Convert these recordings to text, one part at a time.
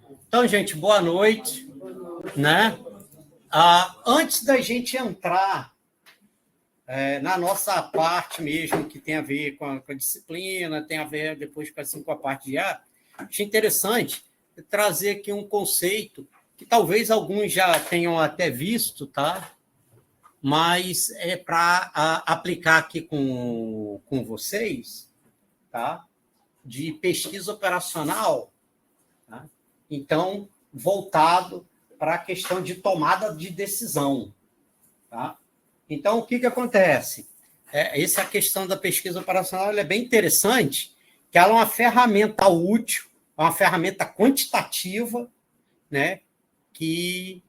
Então, gente, boa noite, né? Antes da gente entrar na nossa parte mesmo, que tem a ver com a disciplina, tem a ver depois com a parte de achei interessante trazer aqui um conceito que talvez alguns já tenham até visto, tá? Mas é para aplicar aqui com vocês, tá? De pesquisa operacional, tá? Então, voltado para a questão de tomada de decisão. Tá? Então, o que acontece? Essa questão da pesquisa operacional é bem interessante, que ela é uma ferramenta útil, é uma ferramenta quantitativa, né, que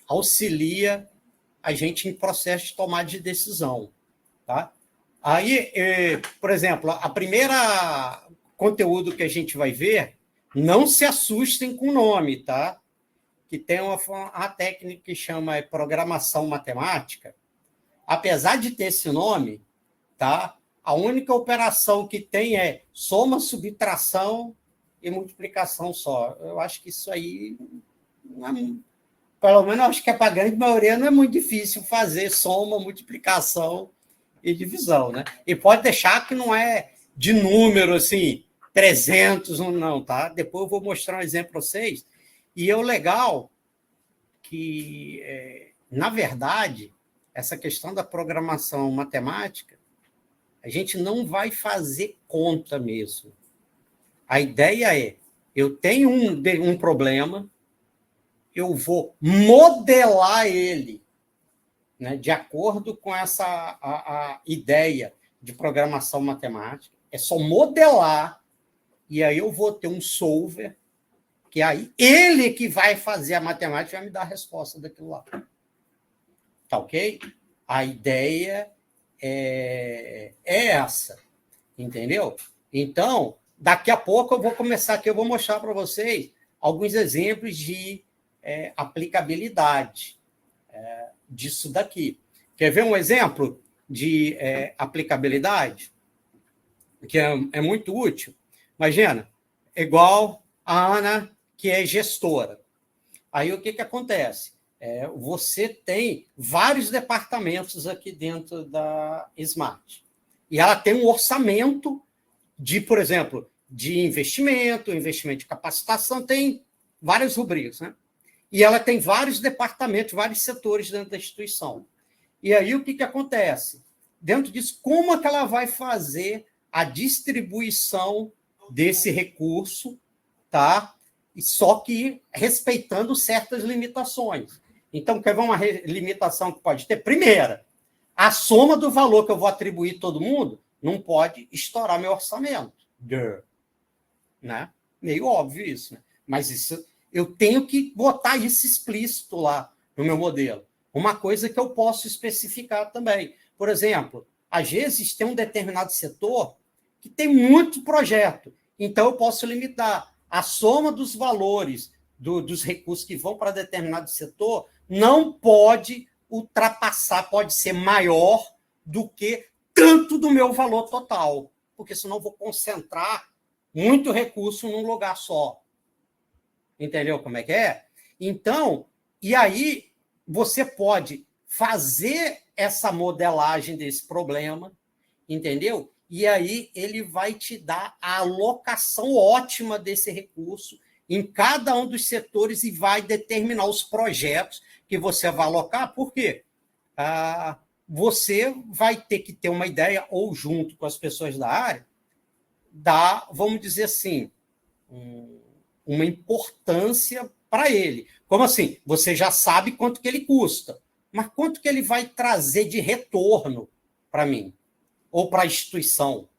auxilia a gente em processo de tomada de decisão. Tá? Aí, por exemplo, a primeira conteúdo que a gente vai ver, não se assustem com o nome, tá? Que tem uma técnica que chama programação matemática. Apesar de ter esse nome, tá? A única operação que tem é soma, subtração e multiplicação só. Eu acho que isso aí, pelo menos acho que para a grande maioria não é muito difícil fazer soma, multiplicação e divisão, né? E pode deixar que não é de número, assim, 300, não, tá? Depois eu vou mostrar um exemplo para vocês. E o legal que, na verdade, essa questão da programação matemática, a gente não vai fazer conta mesmo. A ideia é, eu tenho um problema, eu vou modelar ele, né, de acordo com essa a ideia de programação matemática, é só modelar, e aí eu vou ter um solver, que aí ele que vai fazer a matemática vai me dar a resposta daquilo lá. Tá ok? A ideia é essa, entendeu? Então, daqui a pouco eu vou começar aqui, eu vou mostrar para vocês alguns exemplos de aplicabilidade disso daqui. Quer ver um exemplo de aplicabilidade? Que é muito útil. Imagina, igual a Ana, que é gestora. Aí o que acontece? Você tem vários departamentos aqui dentro da Smart. E ela tem um orçamento de, por exemplo, de investimento de capacitação, tem várias rubricas, né? E ela tem vários departamentos, vários setores dentro da instituição. E aí o que acontece? Dentro disso, como é que ela vai fazer a distribuição desse recurso, tá? Só que respeitando certas limitações. Então, quer ver uma limitação que pode ter? Primeira, a soma do valor que eu vou atribuir a todo mundo não pode estourar meu orçamento. Né? Meio óbvio isso, né? Mas isso, eu tenho que botar isso explícito lá no meu modelo. Uma coisa que eu posso especificar também. Por exemplo, às vezes tem um determinado setor que tem muito projeto. Então, eu posso limitar a soma dos valores dos recursos que vão para determinado setor, não pode ultrapassar, pode ser maior do que tanto do meu valor total, porque senão eu vou concentrar muito recurso num lugar só. Entendeu como é que é? Então, e aí você pode fazer essa modelagem desse problema, entendeu? E aí ele vai te dar a alocação ótima desse recurso em cada um dos setores e vai determinar os projetos que você vai alocar. Por quê? Você vai ter que ter uma ideia, ou junto com as pessoas da área, vamos dizer assim, uma importância para ele. Como assim? Você já sabe quanto que ele custa, mas quanto que ele vai trazer de retorno para mim? Ou para a instituição,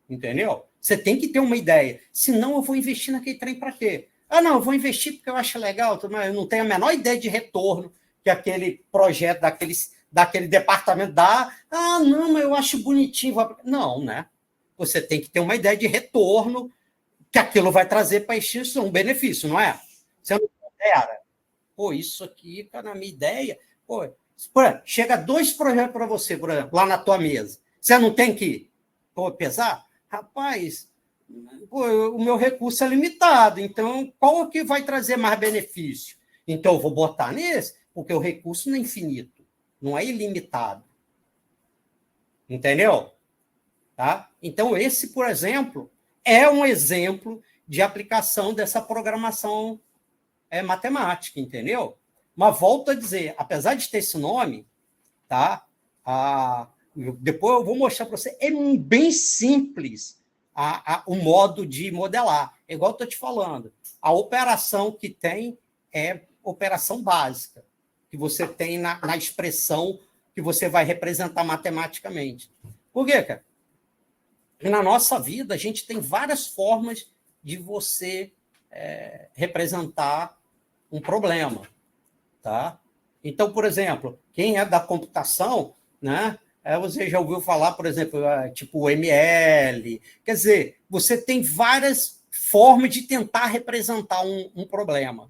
entendeu? Você tem que ter uma ideia. Senão, eu vou investir naquele trem para quê? Não, eu vou investir porque eu acho legal, mas eu não tenho a menor ideia de retorno que aquele projeto daquele departamento dá. Não, mas eu acho bonitinho. Não, né? Você tem que ter uma ideia de retorno que aquilo vai trazer para a instituição, um benefício, não é? Você não pondera? Pô, isso aqui, cara, na minha ideia... Pô, chega 2 projetos para você, por exemplo, lá na tua mesa. Você não tem que pesar? Rapaz, Pô, o meu recurso é limitado, então qual que vai trazer mais benefício? Então eu vou botar nesse, porque o recurso não é infinito, não é ilimitado. Entendeu? Tá? Então, esse, por exemplo, é um exemplo de aplicação dessa programação matemática, entendeu? Mas volto a dizer, apesar de ter esse nome, tá? Depois eu vou mostrar para você, é bem simples o modo de modelar. É igual eu estou te falando, a operação que tem é operação básica, que você tem na expressão que você vai representar matematicamente. Por quê, cara? E na nossa vida, a gente tem várias formas de você representar um problema. Tá? Então, por exemplo, quem é da computação, né, você já ouviu falar, por exemplo, tipo o ML. Quer dizer, você tem várias formas de tentar representar um problema.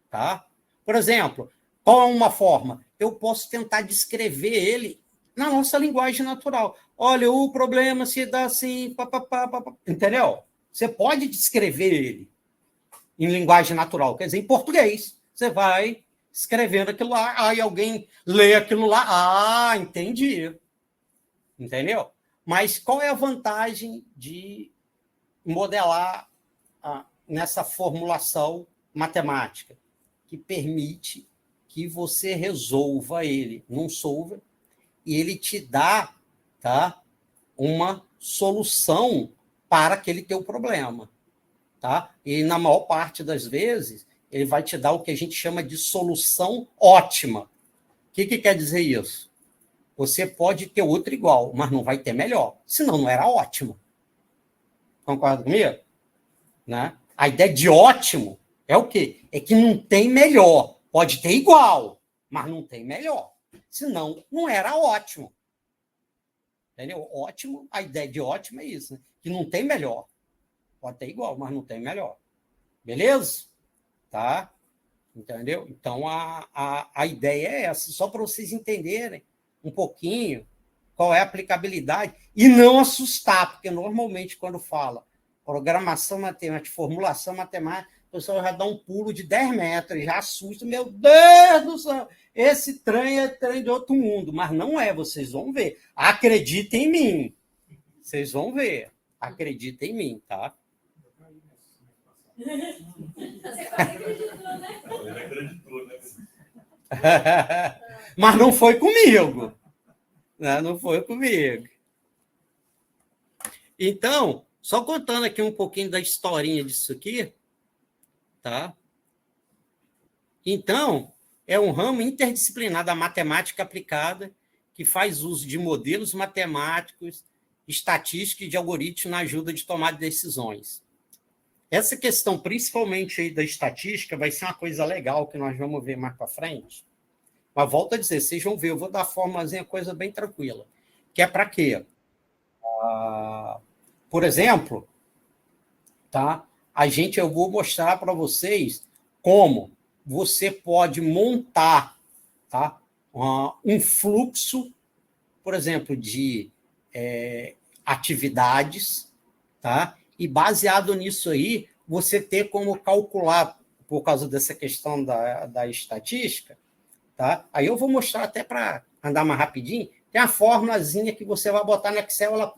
Tá? Por exemplo, qual é uma forma? Eu posso tentar descrever ele na nossa linguagem natural. Olha, o problema se dá assim, papapá, papapá, entendeu? Você pode descrever ele em linguagem natural, quer dizer, em português. Você vai escrevendo aquilo lá, aí alguém lê aquilo lá, entendi. Entendeu? Mas qual é a vantagem de modelar nessa formulação matemática? Que permite que você resolva ele num solver e ele te dá, tá, uma solução para aquele teu problema. Tá? E na maior parte das vezes, ele vai te dar o que a gente chama de solução ótima. O que quer dizer isso? Você pode ter outro igual, mas não vai ter melhor. Senão não era ótimo. Concorda comigo? Né? A ideia de ótimo é o quê? É que não tem melhor. Pode ter igual, mas não tem melhor. Senão não era ótimo. Entendeu? Ótimo, a ideia de ótimo é isso, né? Que não tem melhor. Pode ter igual, mas não tem melhor. Beleza? Tá? Entendeu? Então, a ideia é essa, só para vocês entenderem um pouquinho qual é a aplicabilidade e não assustar, porque normalmente quando fala programação matemática, formulação matemática, o pessoal já dá um pulo de 10 metros, já assusta, meu Deus do céu, esse trem é trem de outro mundo, mas não é, vocês vão ver. Acreditem em mim. Vocês vão ver. Acreditem em mim, tá? Você quase acreditou, né? Ele acreditou, né? Mas não foi comigo. Não foi comigo. Então, só contando aqui um pouquinho da historinha disso aqui, tá? Então, é um ramo interdisciplinar da matemática aplicada que faz uso de modelos matemáticos, estatística e de algoritmos na ajuda de tomar decisões. Essa questão, principalmente aí da estatística, vai ser uma coisa legal que nós vamos ver mais para frente. Mas volto a dizer, vocês vão ver, eu vou dar a formazinha, coisa bem tranquila. Que é para quê? Por exemplo, tá? Eu vou mostrar para vocês como você pode montar, tá, um fluxo, por exemplo, de atividades, tá? E baseado nisso aí, você ter como calcular, por causa dessa questão da estatística, tá? Aí eu vou mostrar até para andar mais rapidinho, tem a formulazinha que você vai botar no Excel, ela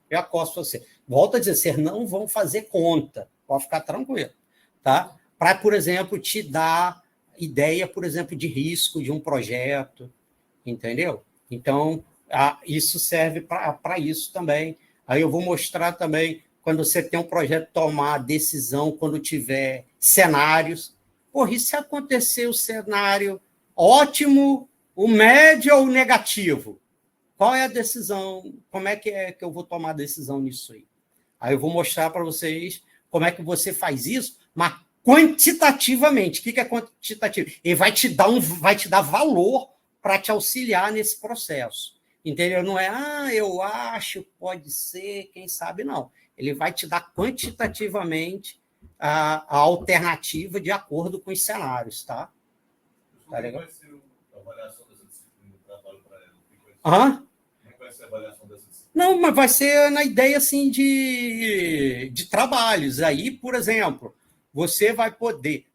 já costa você. Volto a dizer, vocês não vão fazer conta, pode ficar tranquilo, tá? Para, por exemplo, te dar ideia, por exemplo, de risco de um projeto, entendeu? Então, isso serve para isso também. Aí eu vou mostrar também, quando você tem um projeto, tomar decisão, quando tiver cenários. Porra, e se acontecer o cenário ótimo, o médio ou o negativo? Qual é a decisão? Como é que eu vou tomar a decisão nisso aí? Aí eu vou mostrar para vocês como é que você faz isso, mas quantitativamente. O que é quantitativo? Ele vai te dar valor para te auxiliar nesse processo. Entendeu? Não é, eu acho, pode ser, quem sabe, não. Ele vai te dar quantitativamente a alternativa de acordo com os cenários, tá? Tá legal? Como vai ser a avaliação dessa disciplina do trabalho para ela? Hã? Como vai ser a avaliação dessa disciplina? Não, mas vai ser na ideia assim de trabalhos. Aí, por exemplo, você vai poder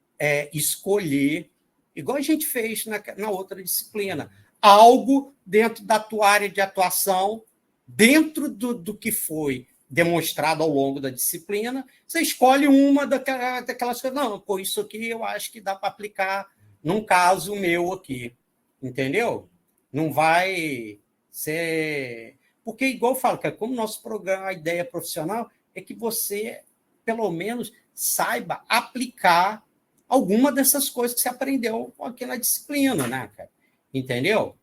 escolher, igual a gente fez na outra disciplina, algo dentro da tua área de atuação, dentro do que foi demonstrado ao longo da disciplina, você escolhe uma daquelas coisas. Não, pô, isso aqui eu acho que dá para aplicar num caso meu aqui. Entendeu? Não vai ser. Porque, igual eu falo, cara, como nosso programa, a ideia profissional é que você, pelo menos, saiba aplicar alguma dessas coisas que você aprendeu aqui na disciplina, né, cara? Entendeu?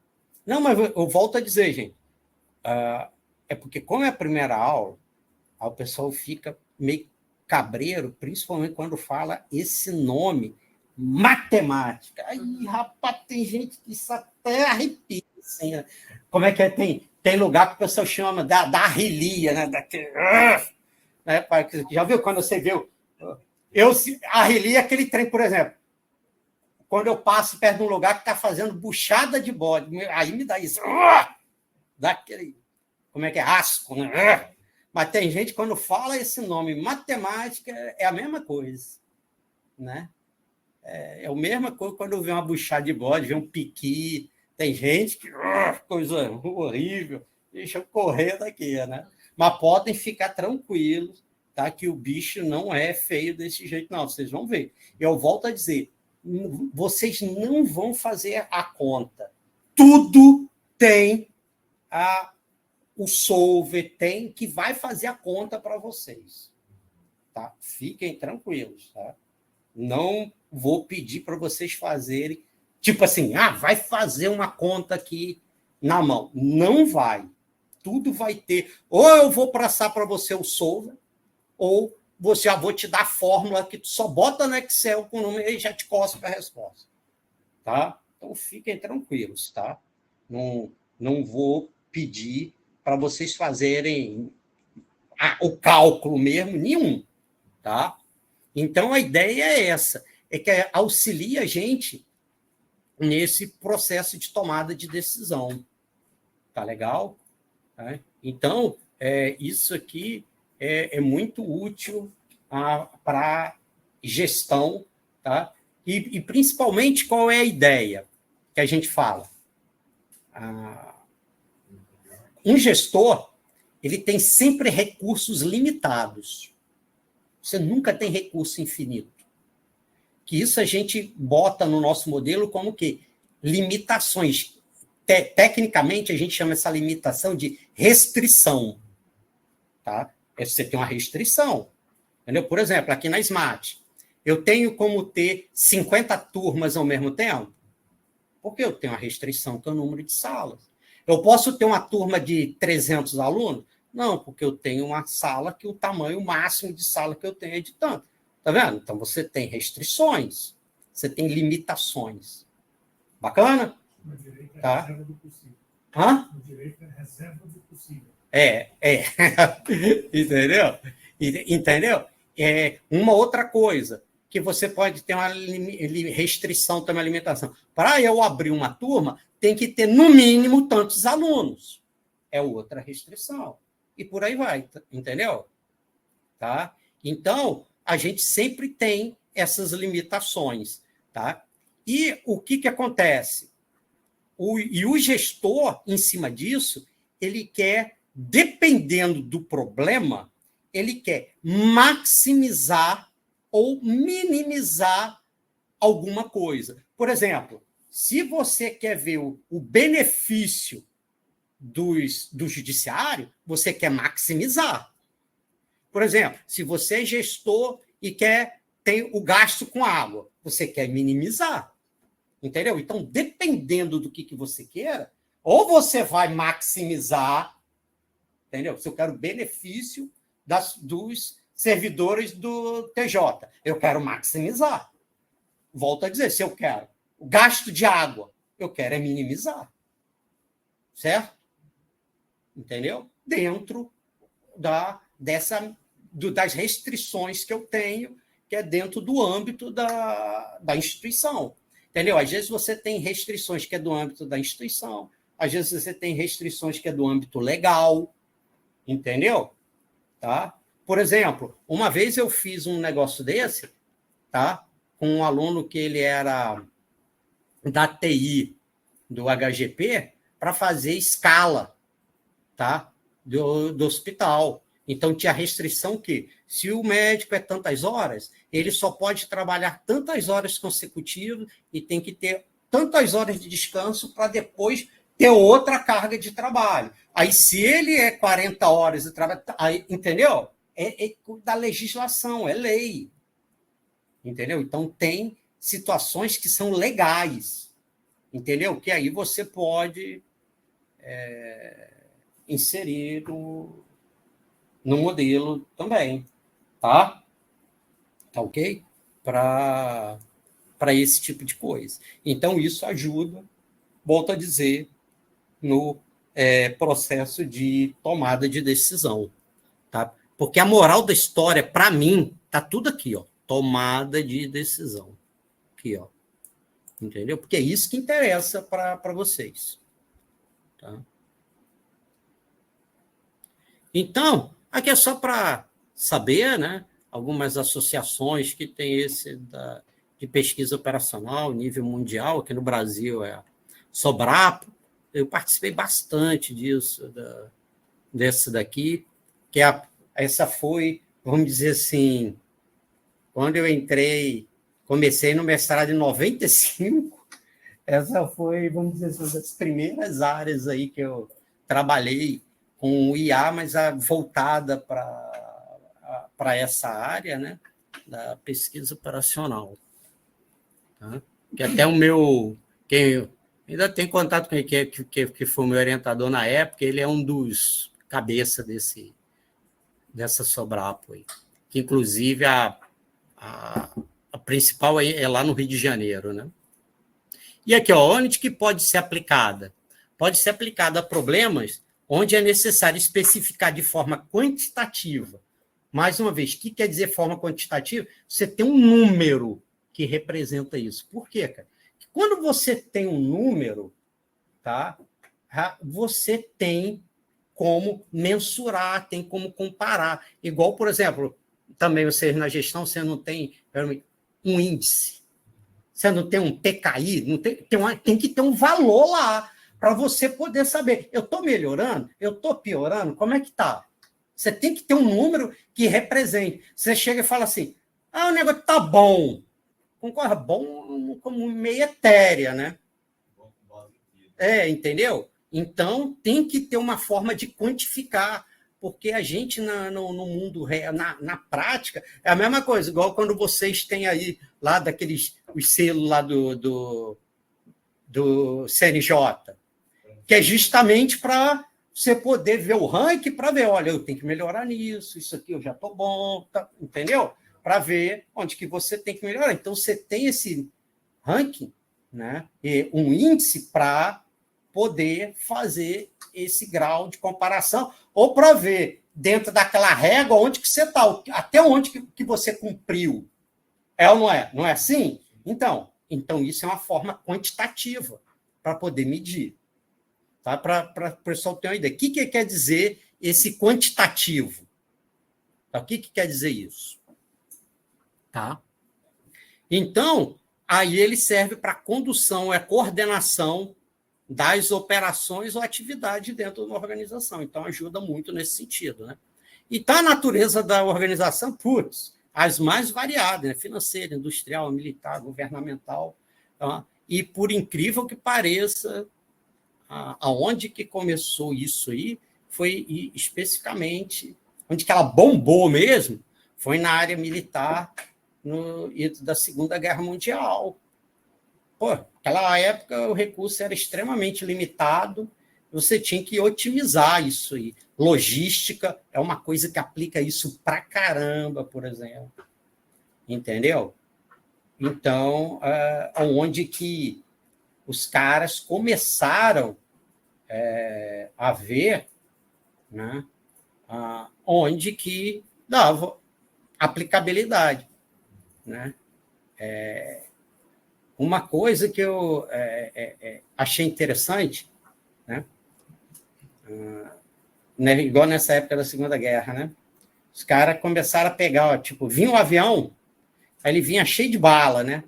Não, mas eu volto a dizer, gente, é porque, como é a primeira aula, o pessoal fica meio cabreiro, principalmente quando fala esse nome, matemática. Aí, rapaz, tem gente que isso até arrepia. Assim, né? Como é que é? Tem lugar que o pessoal chama da arrelia, né? Né? Já viu quando você viu? A arrelia é aquele trem, por exemplo, quando eu passo perto de um lugar que está fazendo buchada de bode, aí me dá isso. Dá aquele, como é que é? Asco, né? Mas tem gente, quando fala esse nome, matemática, é a mesma coisa. Né? É a mesma coisa quando vê uma buchada de bode, vê um piqui. Tem gente que... coisa horrível. Deixa eu correr daqui, né? Mas podem ficar tranquilos, tá? Que o bicho não é feio desse jeito, não. Vocês vão ver. Eu volto a dizer, vocês não vão fazer a conta. Tudo tem o solver, tem que vai fazer a conta para vocês. Tá? Fiquem tranquilos. Tá? Não vou pedir para vocês fazerem, tipo assim, vai fazer uma conta aqui na mão. Não vai. Tudo vai ter. Ou eu vou passar para você o solver, ou já vou te dar a fórmula que tu só bota no Excel com o número e já te cospe a resposta. Tá? Então, fiquem tranquilos. Tá? Não vou pedir para vocês fazerem o cálculo mesmo, nenhum. Tá? Então, a ideia é essa, é que auxilia a gente nesse processo de tomada de decisão. Tá legal? Tá? Então, isso aqui é muito útil para gestão, tá? E, principalmente, qual é a ideia que a gente fala? Um gestor, ele tem sempre recursos limitados. Você nunca tem recurso infinito. Que isso a gente bota no nosso modelo como que limitações. Tecnicamente, a gente chama essa limitação de restrição. Tá? Você tem uma restrição. Entendeu? Por exemplo, aqui na Smart, eu tenho como ter 50 turmas ao mesmo tempo? Porque eu tenho uma restrição, que é o número de salas. Eu posso ter uma turma de 300 alunos? Não, porque eu tenho uma sala que o tamanho máximo de sala que eu tenho é de tanto. Tá vendo? Então, você tem restrições, você tem limitações. Bacana? No direito é tá? reserva do possível. Hã? No direito é reserva do possível. Entendeu? Entendeu? Uma outra coisa, que você pode ter uma restrição também à alimentação. Para eu abrir uma turma, tem que ter, no mínimo, tantos alunos. É outra restrição. E por aí vai, entendeu? Tá? Então, a gente sempre tem essas limitações. Tá? E o que acontece? O gestor, em cima disso, ele quer, dependendo do problema, ele quer maximizar ou minimizar alguma coisa. Por exemplo, se você quer ver o benefício do judiciário, você quer maximizar. Por exemplo, se você é gestor e tem o gasto com água, você quer minimizar. Entendeu? Então, dependendo do que você queira, ou você vai maximizar, entendeu? Se eu quero benefício dos servidores do TJ, eu quero maximizar. Volto a dizer, se eu quero o gasto de água, eu quero minimizar. Certo? Entendeu? Dentro das restrições que eu tenho, que é dentro do âmbito da instituição. Entendeu? Às vezes você tem restrições que é do âmbito da instituição, às vezes você tem restrições que é do âmbito legal, entendeu? Tá? Por exemplo, uma vez eu fiz um negócio desse, tá? Com um aluno que ele era da TI do HGP para fazer escala, tá? Do hospital. Então, tinha restrição que, se o médico é tantas horas, ele só pode trabalhar tantas horas consecutivas e tem que ter tantas horas de descanso para depois ter outra carga de trabalho. Aí, se ele é 40 horas de trabalho, aí, entendeu? É da legislação, é lei. Entendeu? Então, tem situações que são legais, entendeu? Que aí você pode inserir no modelo também, tá? Tá ok? Para esse tipo de coisa. Então, isso ajuda, volto a dizer, no processo de tomada de decisão, tá? Porque a moral da história, para mim, tá tudo aqui, ó, tomada de decisão. Aqui, ó. Entendeu? Porque é isso que interessa para vocês. Tá? Então, aqui é só para saber, né? Algumas associações que têm de pesquisa operacional, nível mundial, aqui no Brasil é a Sobrapo. Eu participei bastante disso, desse daqui, que essa foi, vamos dizer assim, quando eu comecei no mestrado em 95, essa foi, vamos dizer assim, uma das primeiras áreas aí que eu trabalhei com o IA, mas voltada para essa área, né, da pesquisa operacional. Tá? Que até quem ainda tem contato com ele, que foi o meu orientador na época, ele é um dos cabeça dessa Sobrapo aí, que inclusive a principal é lá no Rio de Janeiro, né? E aqui, ó, onde que pode ser aplicada? Pode ser aplicada a problemas onde é necessário especificar de forma quantitativa. Mais uma vez, o que quer dizer forma quantitativa? Você tem um número que representa isso. Por quê, cara? Quando você tem um número, tá? Você tem como mensurar, tem como comparar. Igual, por exemplo, também vocês na gestão, você não tem um índice, você não tem um PKI, não tem que ter um valor lá para você poder saber. Eu estou melhorando? Eu estou piorando? Como é que está? Você tem que ter um número que represente. Você chega e fala assim, o negócio está bom. Concorda? Bom como meio etérea, né? Entendeu? Então, tem que ter uma forma de quantificar, porque a gente, no mundo real, na prática, é a mesma coisa, igual quando vocês têm aí, lá os selos lá do CNJ, que é justamente para você poder ver o ranking, para ver, olha, eu tenho que melhorar nisso, isso aqui eu já estou bom, tá, entendeu? Para ver onde que você tem que melhorar. Então, você tem esse ranking, né? E um índice para poder fazer esse grau de comparação, ou para ver, dentro daquela régua, onde que você está, até onde que você cumpriu. É ou não é? Não é assim? Então isso é uma forma quantitativa para poder medir. Tá? Para o pessoal ter uma ideia. O que quer dizer esse quantitativo? Tá? O que quer dizer isso? Tá? Então, aí ele serve para condução, coordenação das operações ou atividades dentro da organização. Então, ajuda muito nesse sentido. Né? E tá a natureza da organização, as mais variadas, né? Financeira, industrial, militar, governamental. Tá? E, por incrível que pareça, aonde que começou isso aí foi especificamente, onde que ela bombou mesmo, foi na área militar da Segunda Guerra Mundial. Naquela época o recurso era extremamente limitado, você tinha que otimizar isso aí. Logística é uma coisa que aplica isso pra caramba, por exemplo. Entendeu? Então, onde que os caras começaram a ver, né, onde que dava aplicabilidade. Né? Uma coisa que eu achei interessante, né? né, igual nessa época da Segunda Guerra, né? Os caras começaram a pegar, ó, tipo, vinha um avião, aí ele vinha cheio de bala, né?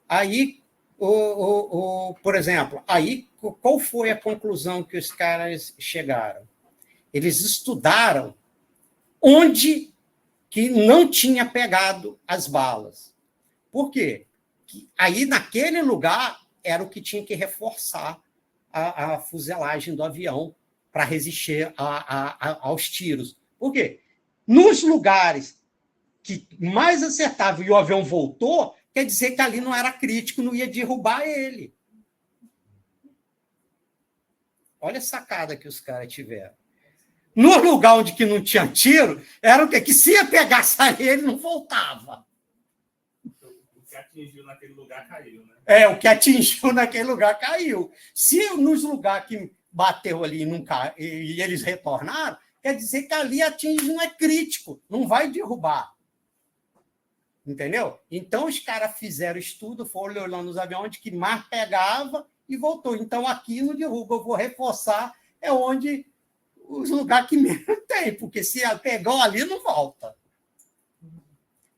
Aí, por exemplo, aí qual foi a conclusão que os caras chegaram? Eles estudaram onde que não tinha pegado as balas. Por quê? Aí, naquele lugar, era o que tinha que reforçar a fuselagem do avião para resistir aos tiros. Por quê? Nos lugares que mais acertava e o avião voltou, quer dizer que ali não era crítico, não ia derrubar ele. Olha a sacada que os caras tiveram. No lugar onde que não tinha tiro, era o quê? Que se ia pegar ele, não voltava. O que atingiu naquele lugar caiu, né? O que atingiu naquele lugar caiu. Se nos lugares que bateu ali e eles retornaram, quer dizer que ali atinge não é crítico, não vai derrubar. Entendeu? Então, os caras fizeram estudo, foram olhando os aviões onde que mais pegava e voltou. Então, aqui não derruba, eu vou reforçar, é onde os lugares que menos tem, porque se pegou ali, não volta.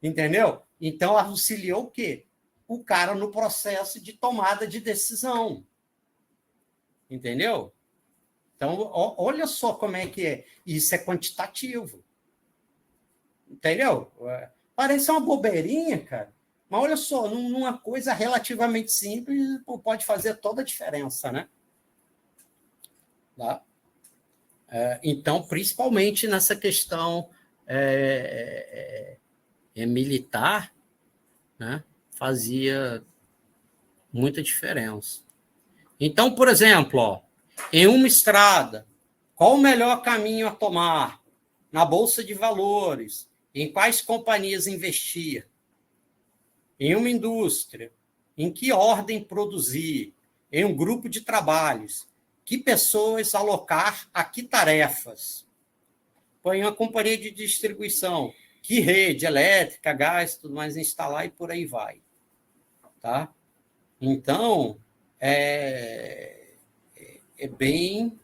Entendeu? Então, auxiliou o quê? O cara no processo de tomada de decisão. Entendeu? Então, olha só como é que é. Isso é quantitativo. Entendeu? Parece uma bobeirinha, cara. Mas olha só, numa coisa relativamente simples, pode fazer toda a diferença, né? Tá? Então, principalmente nessa questão militar, né, fazia muita diferença. Então, por exemplo, ó, em uma estrada, qual o melhor caminho a tomar? Na Bolsa de Valores, em quais companhias investir? Em uma indústria, em que ordem produzir? Em um grupo de trabalhos, que pessoas alocar a que tarefas? Põe uma companhia de distribuição, que rede elétrica, gás, tudo mais instalar e por aí vai. Tá? Então, é bem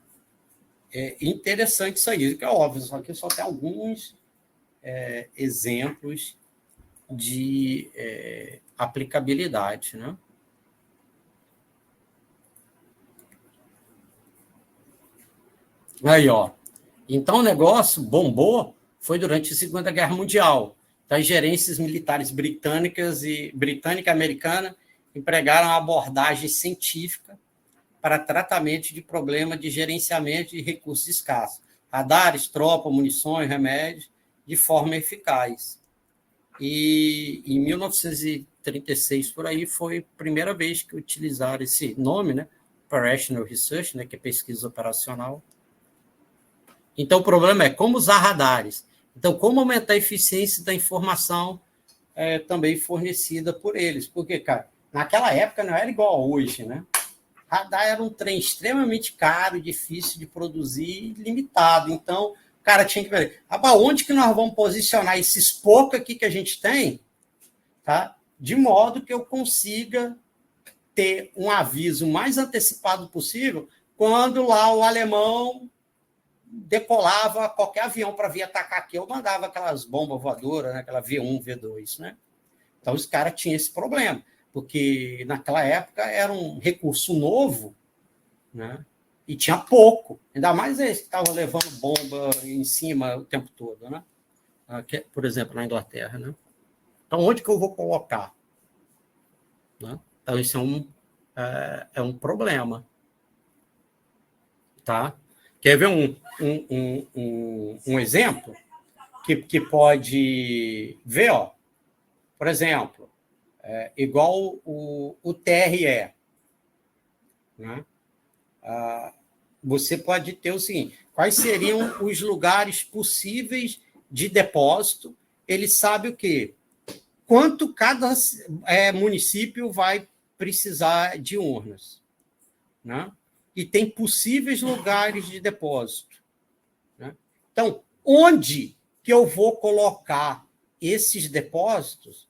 interessante isso aí, que é óbvio, só que só tem alguns exemplos de aplicabilidade, né? Aí, ó. Então, o negócio bombou foi durante a Segunda Guerra Mundial. Então, as gerências militares britânicas e britânica-americana empregaram a abordagem científica para tratamento de problema de gerenciamento de recursos escassos. Radares, tropas, munições, remédios, de forma eficaz. E em 1936, por aí, foi a primeira vez que utilizaram esse nome, né? Operational Research, né? Que é pesquisa operacional. Então, o problema é como usar radares. Então, como aumentar a eficiência da informação também fornecida por eles. Porque, cara, naquela época não era igual a hoje, né? Radar era um trem extremamente caro, difícil de produzir e limitado. Então, o cara tinha que ver, onde que nós vamos posicionar esses poucos aqui que a gente tem, tá? De modo que eu consiga ter um aviso mais antecipado possível quando lá o alemão decolava qualquer avião para vir atacar aqui, eu mandava aquelas bombas voadoras, né? Aquela V1, V2, né? Então, os caras tinham esse problema, porque naquela época era um recurso novo, né? E tinha pouco, ainda mais esse que estava levando bomba em cima o tempo todo, né? Por exemplo, na Inglaterra, né? Então, onde que eu vou colocar? Né? Então, isso é um problema. Tá? Quer ver um exemplo que pode ver? Ó, por exemplo, igual o TRE. Né? Você pode ter o seguinte: quais seriam os lugares possíveis de depósito? Ele sabe o quê? Quanto cada município vai precisar de urnas. Né? E tem possíveis lugares de depósito. Né? Então, onde que eu vou colocar esses depósitos,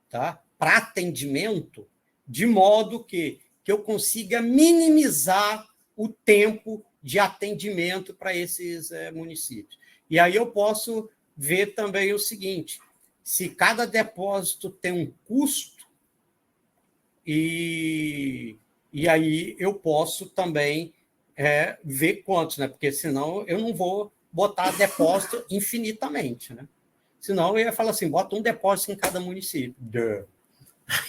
tá? Para atendimento, de modo que eu consiga minimizar o tempo de atendimento para esses municípios. E aí eu posso ver também o seguinte, se cada depósito tem um custo, e aí eu posso também ver quantos, né? Porque senão eu não vou botar depósito infinitamente, né? Senão eu ia falar assim, bota um depósito em cada município.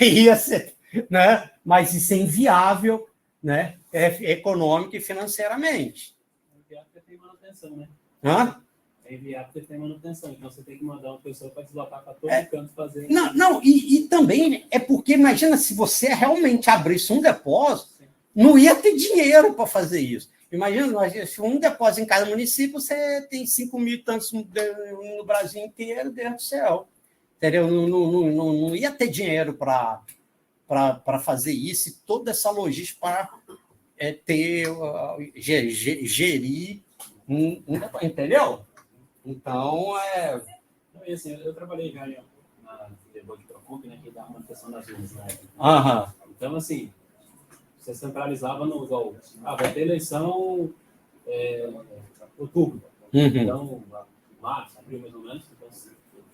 Aí ia ser, né? Mas isso é inviável, né? Econômico e financeiramente. É inviável porque tem manutenção, né? Hã? É inviável porque tem manutenção. Então você tem que mandar uma pessoa para deslocar para todo canto fazer. Não, e também é porque, imagina, se você realmente abrisse um depósito, não ia ter dinheiro para fazer isso. Imagina, se um depósito em cada município, você tem 5 mil e tantos no Brasil inteiro, Deus do céu. Entendeu? Não ia ter dinheiro para fazer isso e toda essa logística para gerir entendeu? Então, E assim, eu trabalhei já na Debug Procomp, né, que dá uma manutenção das ruas, né? Então, assim, você centralizava no igual, vai ter eleição outubro. Então, março, abril, mais ou menos. Então,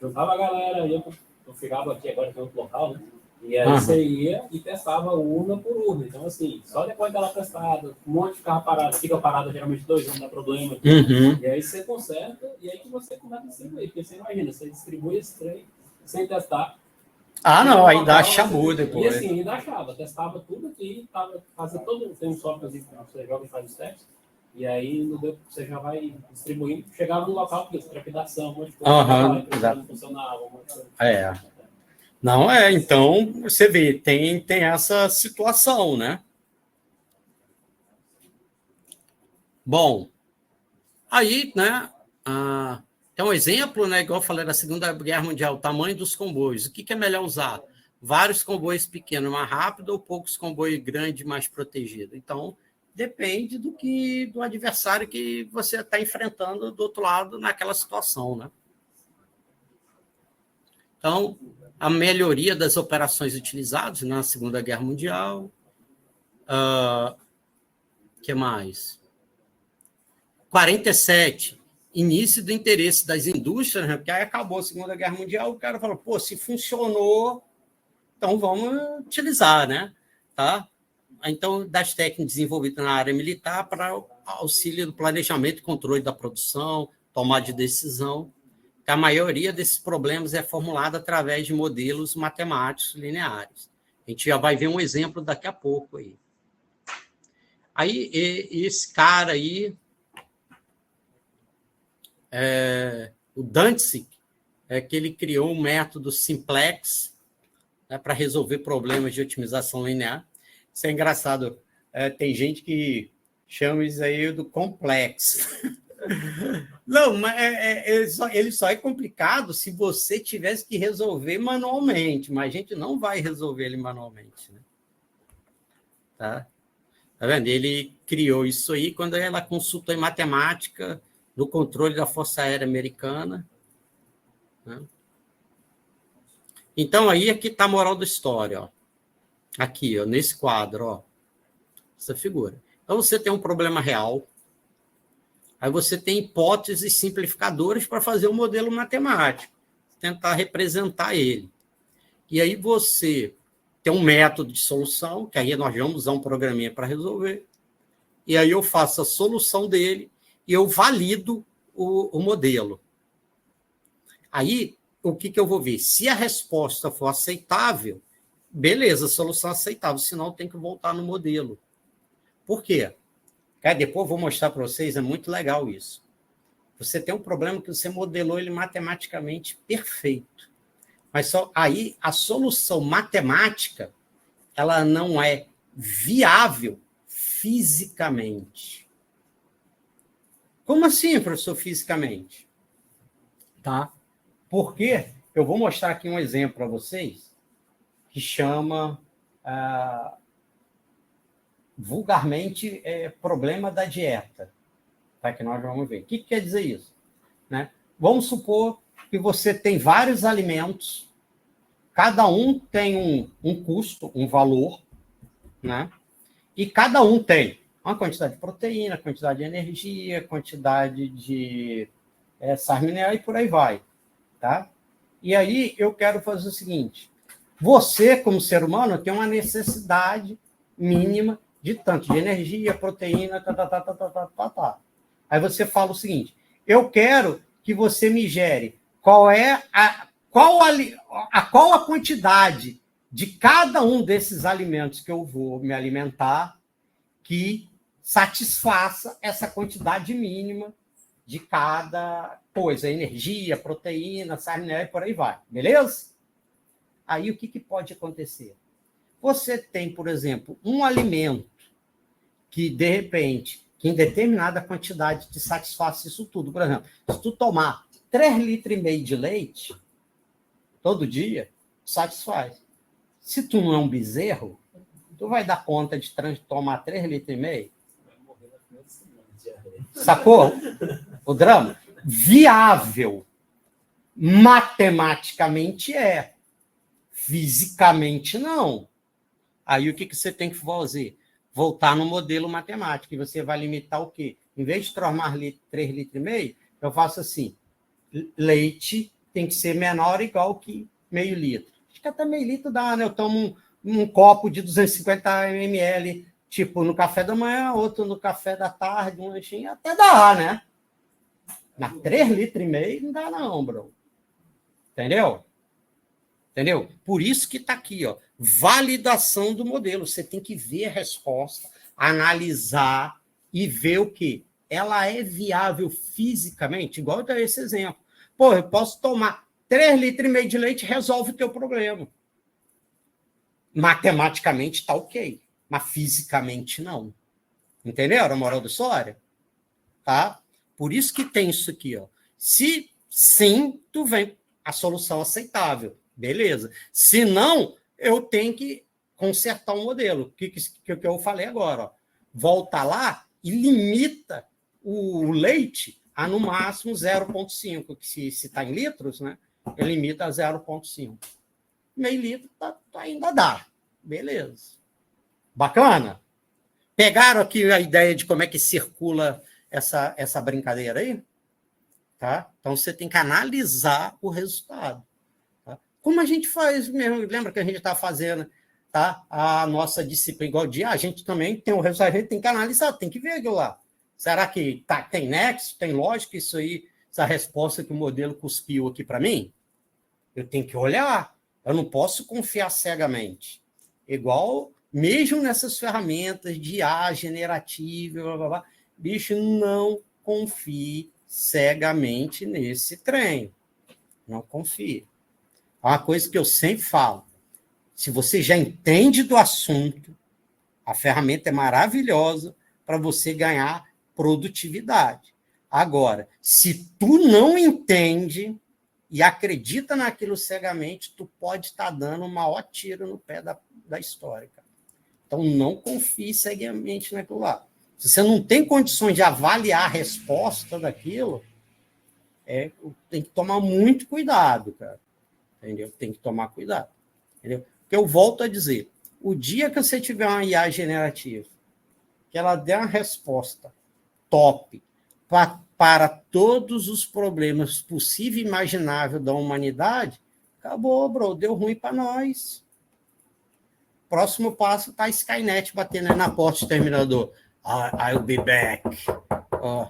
juntava a galera, eu ficava aqui agora tem outro local, né? E aí você ia e testava urna por urna. Então, assim, só depois dela testada, um monte ficava parado, fica parado geralmente 2 anos, dá problema. E aí você conserta e aí que você começa a distribuir. Porque você imagina, você distribui esse trem sem testar. Não, aí dá chabu depois. E assim, ainda achava, testava tudo aqui, fazia todo, tem um software que você joga e faz os testes. E aí você já vai distribuindo, chegava no local, porque trepidação, um monte de coisa, não funcionava, um monte de coisa. Não então você vê, tem essa situação, né? Bom, aí, né, tem um exemplo, né, igual eu falei da Segunda Guerra Mundial, o tamanho dos comboios. O que é melhor usar? Vários comboios pequenos, mais rápido, ou poucos comboios grandes, mais protegidos? Então, depende do adversário que você está enfrentando do outro lado naquela situação, né? Então, a melhoria das operações utilizadas na Segunda Guerra Mundial. Que mais? 47, início do interesse das indústrias, né? Porque aí acabou a Segunda Guerra Mundial, o cara falou, se funcionou, então vamos utilizar, né? Tá? Então, das técnicas desenvolvidas na área militar para auxílio do planejamento e controle da produção, tomada de decisão. A maioria desses problemas é formulada através de modelos matemáticos lineares. A gente já vai ver um exemplo daqui a pouco aí. Aí, esse cara aí, o Dantzig, que ele criou um método simplex, né, para resolver problemas de otimização linear. Isso é engraçado. Tem gente que chama isso aí do complexo. Não, mas ele só é complicado se você tivesse que resolver manualmente, mas a gente não vai resolver ele manualmente, né? Tá vendo? Ele criou isso aí quando ela consultou em matemática no controle da Força Aérea Americana, né? Então, aí aqui está a moral da história, ó. Aqui, ó, nesse quadro, ó, essa figura. Então, você tem um problema real. Aí você tem hipóteses simplificadoras para fazer um modelo matemático, tentar representar ele. E aí você tem um método de solução, que aí nós vamos usar um programinha para resolver, e aí eu faço a solução dele e eu valido o modelo. Aí, o que eu vou ver? Se a resposta for aceitável, beleza, solução aceitável, senão tem que voltar no modelo. Por quê? Depois eu vou mostrar para vocês, é muito legal isso. Você tem um problema que você modelou ele matematicamente perfeito. Mas só aí a solução matemática ela não é viável fisicamente. Como assim, professor, fisicamente? Tá? Porque eu vou mostrar aqui um exemplo para vocês que chama... vulgarmente, problema da dieta, tá? Que nós vamos ver. O que quer dizer isso? Né? Vamos supor que você tem vários alimentos, cada um tem um custo, um valor, né? E cada um tem uma quantidade de proteína, quantidade de energia, quantidade de sais minerais e por aí vai. Tá? E aí eu quero fazer o seguinte: você, como ser humano, tem uma necessidade mínima de tanto de energia, proteína, tá. Aí você fala o seguinte: eu quero que você me gere qual a quantidade de cada um desses alimentos que eu vou me alimentar que satisfaça essa quantidade mínima de cada coisa, energia, proteína, sais minerais e por aí vai, beleza? Aí o que pode acontecer? Você tem, por exemplo, um alimento que, de repente, que em determinada quantidade te satisfaça isso tudo. Por exemplo, se tu tomar 3,5 litros de leite todo dia, satisfaz. Se tu não é um bezerro, tu vai dar conta de tomar 3,5 litros? Vai morrer na primeira semana de diarreia. Sacou o drama? Viável. Matematicamente é. Fisicamente não. Aí o que você tem que fazer? Voltar no modelo matemático. E você vai limitar o quê? Em vez de tomar 3,5 litros, eu faço assim: leite tem que ser menor ou igual que meio litro. Acho que até meio litro dá, né? Eu tomo um copo de 250 ml, tipo no café da manhã, outro no café da tarde, um lanchinho, até dá, né? Mas 3,5 litros não dá não, bro. Entendeu? Entendeu? Por isso que está aqui, ó, validação do modelo. Você tem que ver a resposta, analisar e ver o quê? Ela é viável fisicamente? Igual eu dei esse exemplo. Pô, eu posso tomar 3,5 litros de leite, resolve o teu problema. Matematicamente está ok, mas fisicamente não. Entenderam a moral da história? Tá? Por isso que tem isso aqui, ó. Se sim, tu vem a solução aceitável. Beleza. Se não, eu tenho que consertar o modelo. O que eu falei agora? Ó. Volta lá e limita o leite a, no máximo, 0,5. Que se está em litros, né, ele limita a 0,5. Meio litro ainda dá. Beleza. Bacana? Pegaram aqui a ideia de como é que circula essa brincadeira aí? Tá? Então, você tem que analisar o resultado. Como a gente faz mesmo, lembra que a gente está fazendo, tá? A nossa disciplina igual dia, a gente também tem o resultado, a gente tem que analisar, tem que ver aquilo lá. Será que tem nexo, tem lógica isso aí, essa resposta que o modelo cuspiu aqui para mim? Eu tenho que olhar, eu não posso confiar cegamente. Igual, mesmo nessas ferramentas de IA generativa, blá, blá, blá, bicho, não confie cegamente nesse trem. Não confie. Uma coisa que eu sempre falo: se você já entende do assunto, a ferramenta é maravilhosa para você ganhar produtividade. Agora, se tu não entende e acredita naquilo cegamente, tu pode estar dando o maior tiro no pé da história. Cara. Então, não confie cegamente naquilo lá. Se você não tem condições de avaliar a resposta daquilo, tem que tomar muito cuidado, cara. Entendeu? Tem que tomar cuidado. Entendeu? Porque eu volto a dizer, o dia que você tiver uma IA generativa, que ela der uma resposta top para todos os problemas possíveis e imagináveis da humanidade, acabou, bro, deu ruim para nós. Próximo passo tá a Skynet batendo aí na porta do terminador. I'll be back. Ó,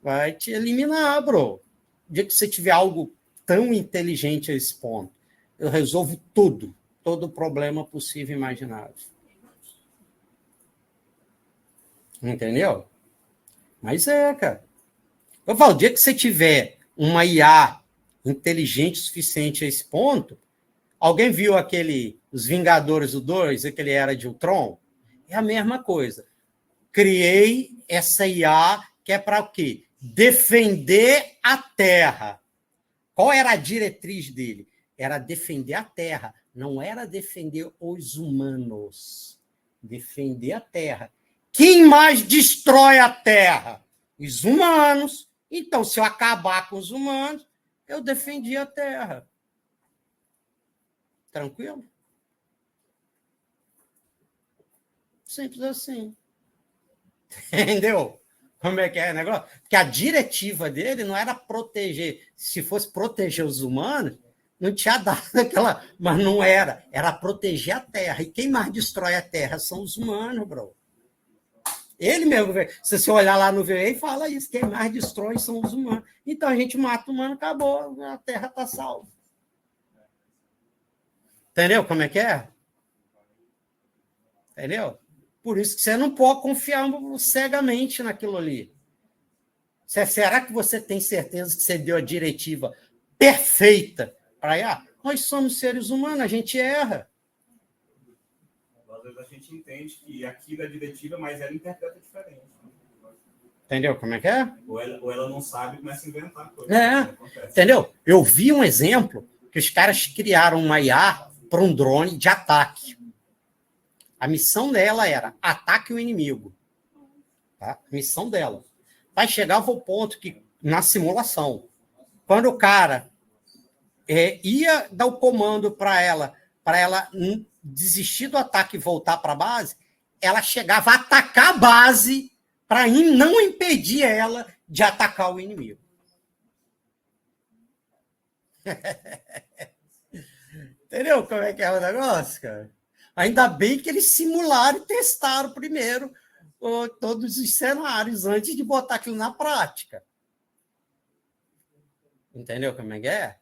vai te eliminar, bro. O dia que você tiver algo tão inteligente a esse ponto, eu resolvo tudo, todo problema possível e imaginável. Entendeu? Mas cara. Eu falo, o dia que você tiver uma IA inteligente o suficiente a esse ponto, alguém viu Os Vingadores do 2, aquele Era de Ultron? É a mesma coisa. Criei essa IA que é para o quê? Defender a Terra. Qual era a diretriz dele? Era defender a Terra, não era defender os humanos. Defender a Terra. Quem mais destrói a Terra? Os humanos. Então, se eu acabar com os humanos, eu defendi a Terra. Tranquilo? Simples assim. Entendeu? Como é que é o negócio? Porque a diretiva dele não era proteger. Se fosse proteger os humanos, não tinha dado aquela. Mas não era. Era proteger a Terra. E quem mais destrói a Terra são os humanos, bro. Ele mesmo, se você olhar lá no VE, fala isso. Quem mais destrói são os humanos. Então a gente mata o humano, acabou. A Terra está salva. Entendeu como é que é? Entendeu? Por isso que você não pode confiar cegamente naquilo ali. Será que você tem certeza que você deu a diretiva perfeita para ir? Nós somos seres humanos, a gente erra. Às vezes a gente entende que aquilo é diretiva, mas ela interpreta diferente. Entendeu como é que é? Ou ela não sabe e começa a inventar coisas. Entendeu? Eu vi um exemplo que os caras criaram uma IA para um drone de ataque. A missão dela era ataque o inimigo. Tá? A missão dela. Vai chegar ao ponto que, na simulação, quando o cara ia dar o comando para ela desistir do ataque e voltar para a base, ela chegava a atacar a base para não impedir ela de atacar o inimigo. Entendeu como é que é o negócio, cara? Ainda bem que eles simularam e testaram primeiro todos os cenários antes de botar aquilo na prática. Entendeu como é que é?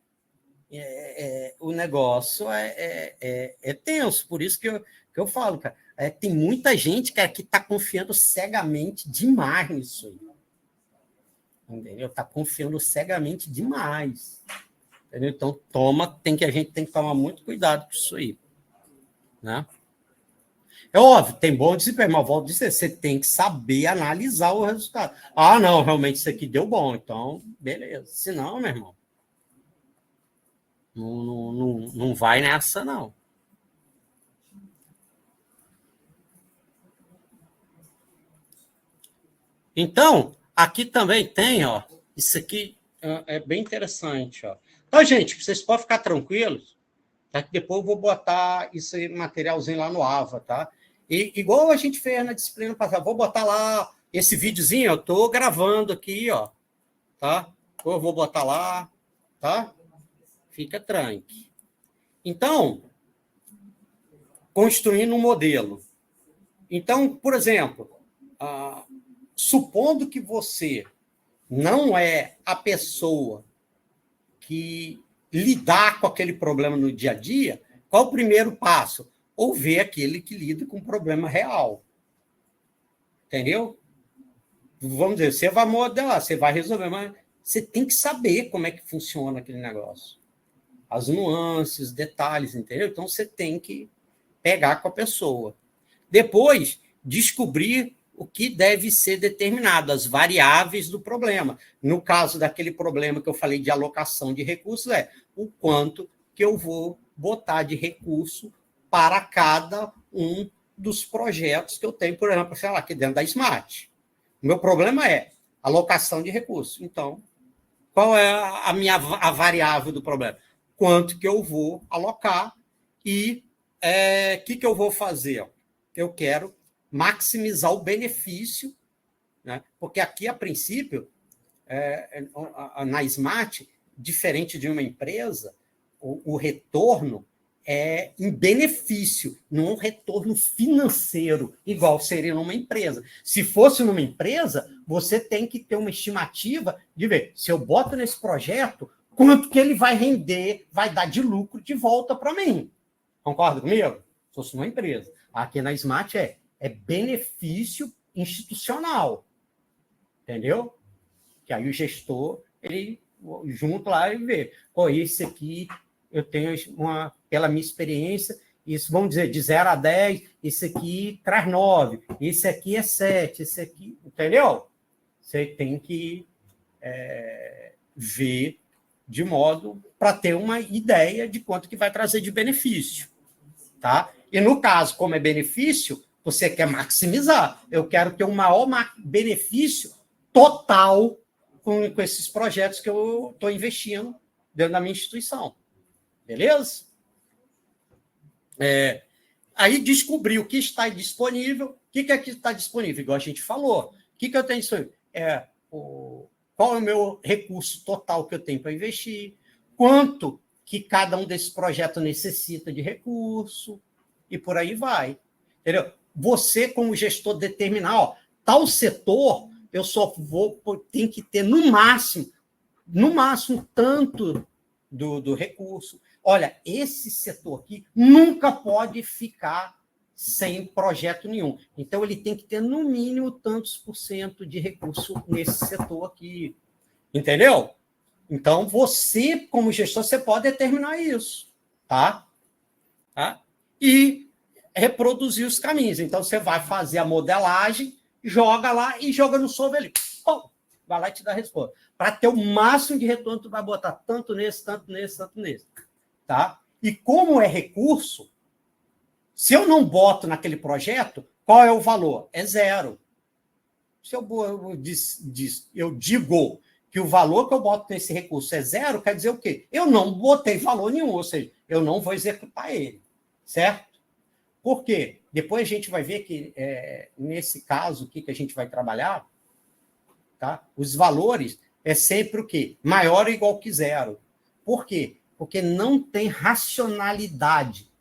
O negócio é tenso, por isso que eu falo, cara. Tem muita gente, cara, que está confiando cegamente demais nisso aí. Entendeu? Está confiando cegamente demais. Entendeu? Então, a gente tem que tomar muito cuidado com isso aí. Né? É óbvio, tem bom desempenho, mas volto a dizer, você tem que saber analisar o resultado. Ah, não, realmente isso aqui deu bom, então, beleza. Se não, meu irmão, não vai nessa, não. Então, aqui também tem, ó, isso aqui é bem interessante, ó. Então, gente, vocês podem ficar tranquilos, tá? Que depois eu vou botar isso aí, materialzinho lá no AVA, tá? E igual a gente fez na disciplina passada, vou botar lá esse videozinho, eu tô gravando aqui, ó, tá? Eu vou botar lá, tá? Fica tranque. Então, construindo um modelo. Então, por exemplo, supondo que você não é a pessoa que lidar com aquele problema no dia a dia, qual o primeiro passo? Ou ver aquele que lida com o problema real. Entendeu? Vamos dizer, você vai modelar, você vai resolver, mas você tem que saber como é que funciona aquele negócio. As nuances, detalhes, entendeu? Então, você tem que pegar com a pessoa. Depois, descobrir o que deve ser determinado, as variáveis do problema. No caso daquele problema que eu falei de alocação de recursos, o quanto que eu vou botar de recurso para cada um dos projetos que eu tenho, por exemplo, sei lá, aqui dentro da Smart. O meu problema é alocação de recursos. Então, qual é a variável do problema? Quanto que eu vou alocar e que eu vou fazer? Eu quero maximizar o benefício, né? Porque aqui, a princípio, na Smart, diferente de uma empresa, o retorno é em benefício, não um retorno financeiro, igual seria numa empresa. Se fosse numa empresa, você tem que ter uma estimativa de ver, se eu boto nesse projeto, quanto que ele vai render, vai dar de lucro de volta para mim. Concorda comigo? Se fosse numa empresa. Aqui na Smart é benefício institucional. Entendeu? Que aí o gestor, ele junto lá e vê. Esse aqui, eu tenho pela minha experiência, isso, vamos dizer, de 0 a 10, esse aqui traz 9, esse aqui é 7, esse aqui, entendeu? Você tem que ver de modo para ter uma ideia de quanto que vai trazer de benefício, tá? E no caso, como é benefício, você quer maximizar. Eu quero ter um maior benefício total com esses projetos que eu estou investindo dentro da minha instituição. Beleza? Aí descobri o que está disponível. O que é que está disponível? Igual a gente falou. O que eu tenho disponível? Qual é o meu recurso total que eu tenho para investir? Quanto que cada um desses projetos necessita de recurso? E por aí vai. Entendeu? Você, como gestor, determinar, tal setor, eu só tem que ter, no máximo, tanto do recurso. Olha, esse setor aqui nunca pode ficar sem projeto nenhum. Então, ele tem que ter, no mínimo, tantos % de recurso nesse setor aqui. Entendeu? Então, você, como gestor, você pode determinar isso. Tá? E reproduzir os caminhos. Então, você vai fazer a modelagem, joga lá e joga no solver ali. Vai lá e te dá a resposta. Para ter o máximo de retorno, tu vai botar tanto nesse, tanto nesse, tanto nesse. Tá? E como é recurso, se eu não boto naquele projeto, qual é o valor? É 0. Se eu digo que o valor que eu boto nesse recurso é 0, quer dizer o quê? Eu não botei valor nenhum, ou seja, eu não vou executar ele. Certo? Por quê? Depois a gente vai ver que, nesse caso, o que a gente vai trabalhar, tá? Os valores é sempre o quê? Maior ou igual que 0. Por quê? Porque não tem racionalidade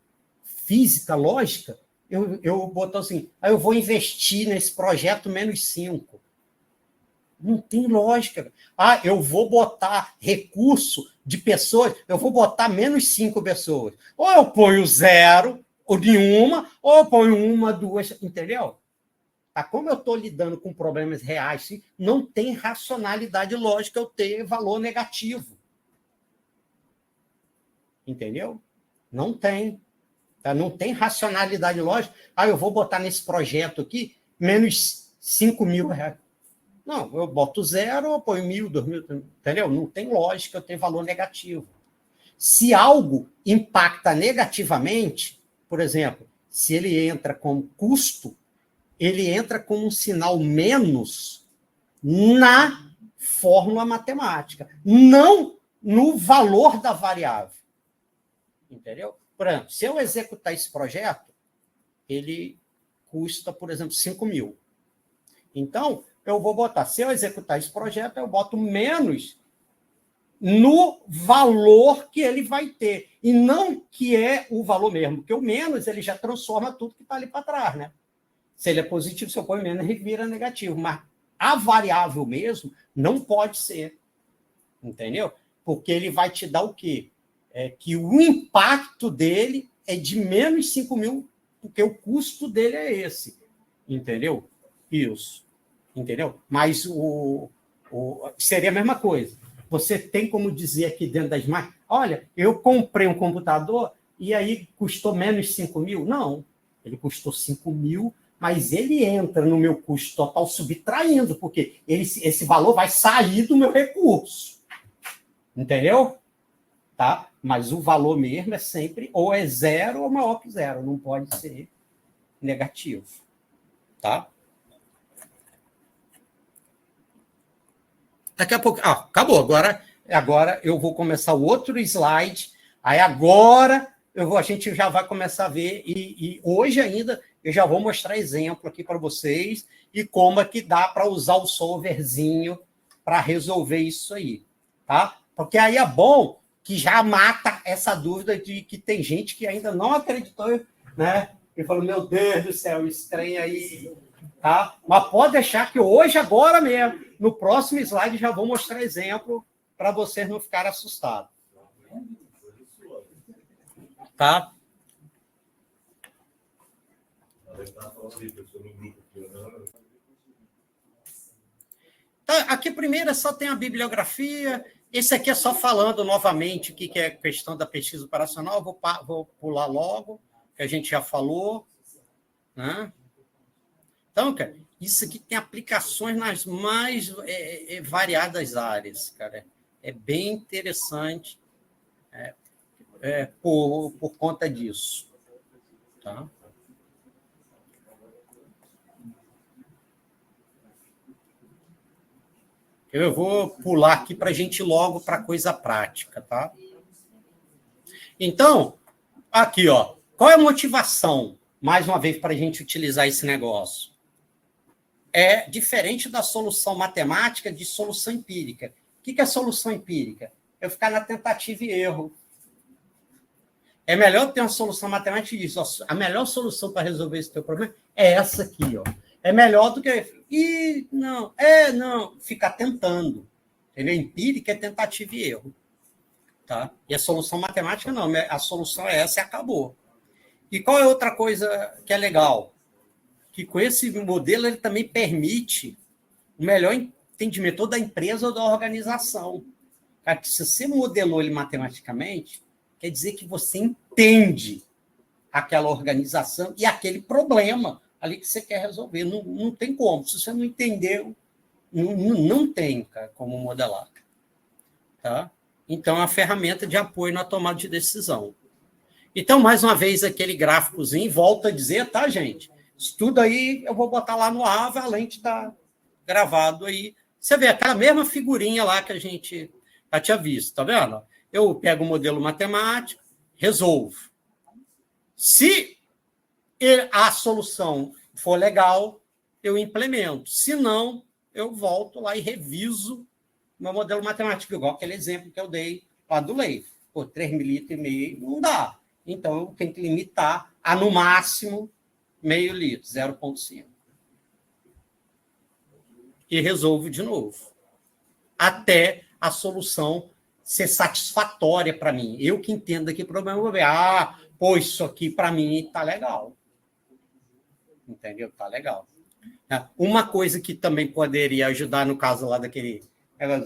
física, lógica. Eu boto assim, eu vou investir nesse projeto menos 5. Não tem lógica. Eu vou botar recurso de pessoas, eu vou botar menos 5 pessoas. Ou eu ponho 0, ou nenhuma, ou eu ponho 1, 2, entendeu? Tá? Como eu estou lidando com problemas reais, não tem racionalidade lógica eu ter valor negativo. Entendeu? Não tem. Tá? Não tem racionalidade lógica. Eu vou botar nesse projeto aqui menos 5 mil reais. Não, eu boto 0, eu ponho 1.000, 2.000, entendeu? Não tem lógica eu ter valor negativo. Se algo impacta negativamente, por exemplo, se ele entra como custo, ele entra como um sinal menos na fórmula matemática, não no valor da variável. Entendeu? Por exemplo, se eu executar esse projeto, ele custa, por exemplo, 5 mil. Então, eu vou botar, se eu executar esse projeto, eu boto menos no valor que ele vai ter, e não que é o valor mesmo, porque o menos ele já transforma tudo que está ali para trás, né? Se ele é positivo, se eu põe menos, ele vira negativo, mas a variável mesmo não pode ser, entendeu? Porque ele vai te dar o quê? Que o impacto dele é de menos 5 mil, porque o custo dele é esse, entendeu? Isso, entendeu? Mas seria a mesma coisa. Você tem como dizer aqui dentro das marcas, olha, eu comprei um computador e aí custou menos 5 mil? Não, ele custou 5 mil, mas ele entra no meu custo total subtraindo, porque esse valor vai sair do meu recurso. Entendeu? Tá? Mas o valor mesmo é sempre ou é 0 ou maior que 0, não pode ser negativo. Tá? Daqui a pouco... acabou. Agora eu vou começar o outro slide. Aí agora a gente já vai começar a ver. E hoje ainda eu já vou mostrar exemplo aqui para vocês e como é que dá para usar o solverzinho para resolver isso aí. Tá? Porque aí é bom que já mata essa dúvida de que tem gente que ainda não acreditou, né? E falou, meu Deus do céu, esse trem aí... Tá? Mas pode deixar que hoje, agora mesmo, no próximo slide, já vou mostrar exemplo para vocês não ficarem assustados. Tá? Então, aqui primeiro só tem a bibliografia. Esse aqui é só falando novamente o que é a questão da pesquisa operacional. Vou pular logo, que a gente já falou. Né? Então, cara, isso aqui tem aplicações nas mais variadas áreas, cara. É bem interessante por conta disso. Tá? Eu vou pular aqui para a gente ir logo para a coisa prática, tá? Então, aqui, ó, qual é a motivação mais uma vez, para a gente utilizar esse negócio, é diferente da solução matemática de solução empírica. O que é solução empírica? Eu ficar na tentativa e erro. É melhor ter uma solução matemática disso. A melhor solução para resolver esse teu problema é essa aqui. Ó. É melhor do que... não, ficar tentando. Entendeu? Empírica é tentativa e erro. Tá? E a solução matemática não. A solução é essa e acabou. E qual é outra coisa que é legal? Que com esse modelo ele também permite o melhor entendimento da empresa ou da organização. Cara, que se você modelou ele matematicamente, quer dizer que você entende aquela organização e aquele problema ali que você quer resolver. Não tem como. Se você não entendeu, não tem, cara, como modelar. Tá? Então, é uma ferramenta de apoio na tomada de decisão. Então, mais uma vez, aquele gráficozinho, volta a dizer, tá, gente? Isso tudo aí eu vou botar lá no AVA, a lente está gravado aí. Você vê aquela mesma figurinha lá que a gente já tinha visto, tá vendo? Eu pego o modelo matemático, resolvo. Se a solução for legal, eu implemento. Se não, eu volto lá e reviso meu modelo matemático, igual aquele exemplo que eu dei lá do leite. Pô, 3,5 litros não dá. Então, eu tenho que limitar a, no máximo, meio litro, 0,5. E resolvo de novo. Até a solução ser satisfatória para mim. Eu que entendo aqui o problema, eu vou ver. Pô, isso aqui para mim tá legal. Entendeu? Tá legal. Uma coisa que também poderia ajudar, no caso lá daquele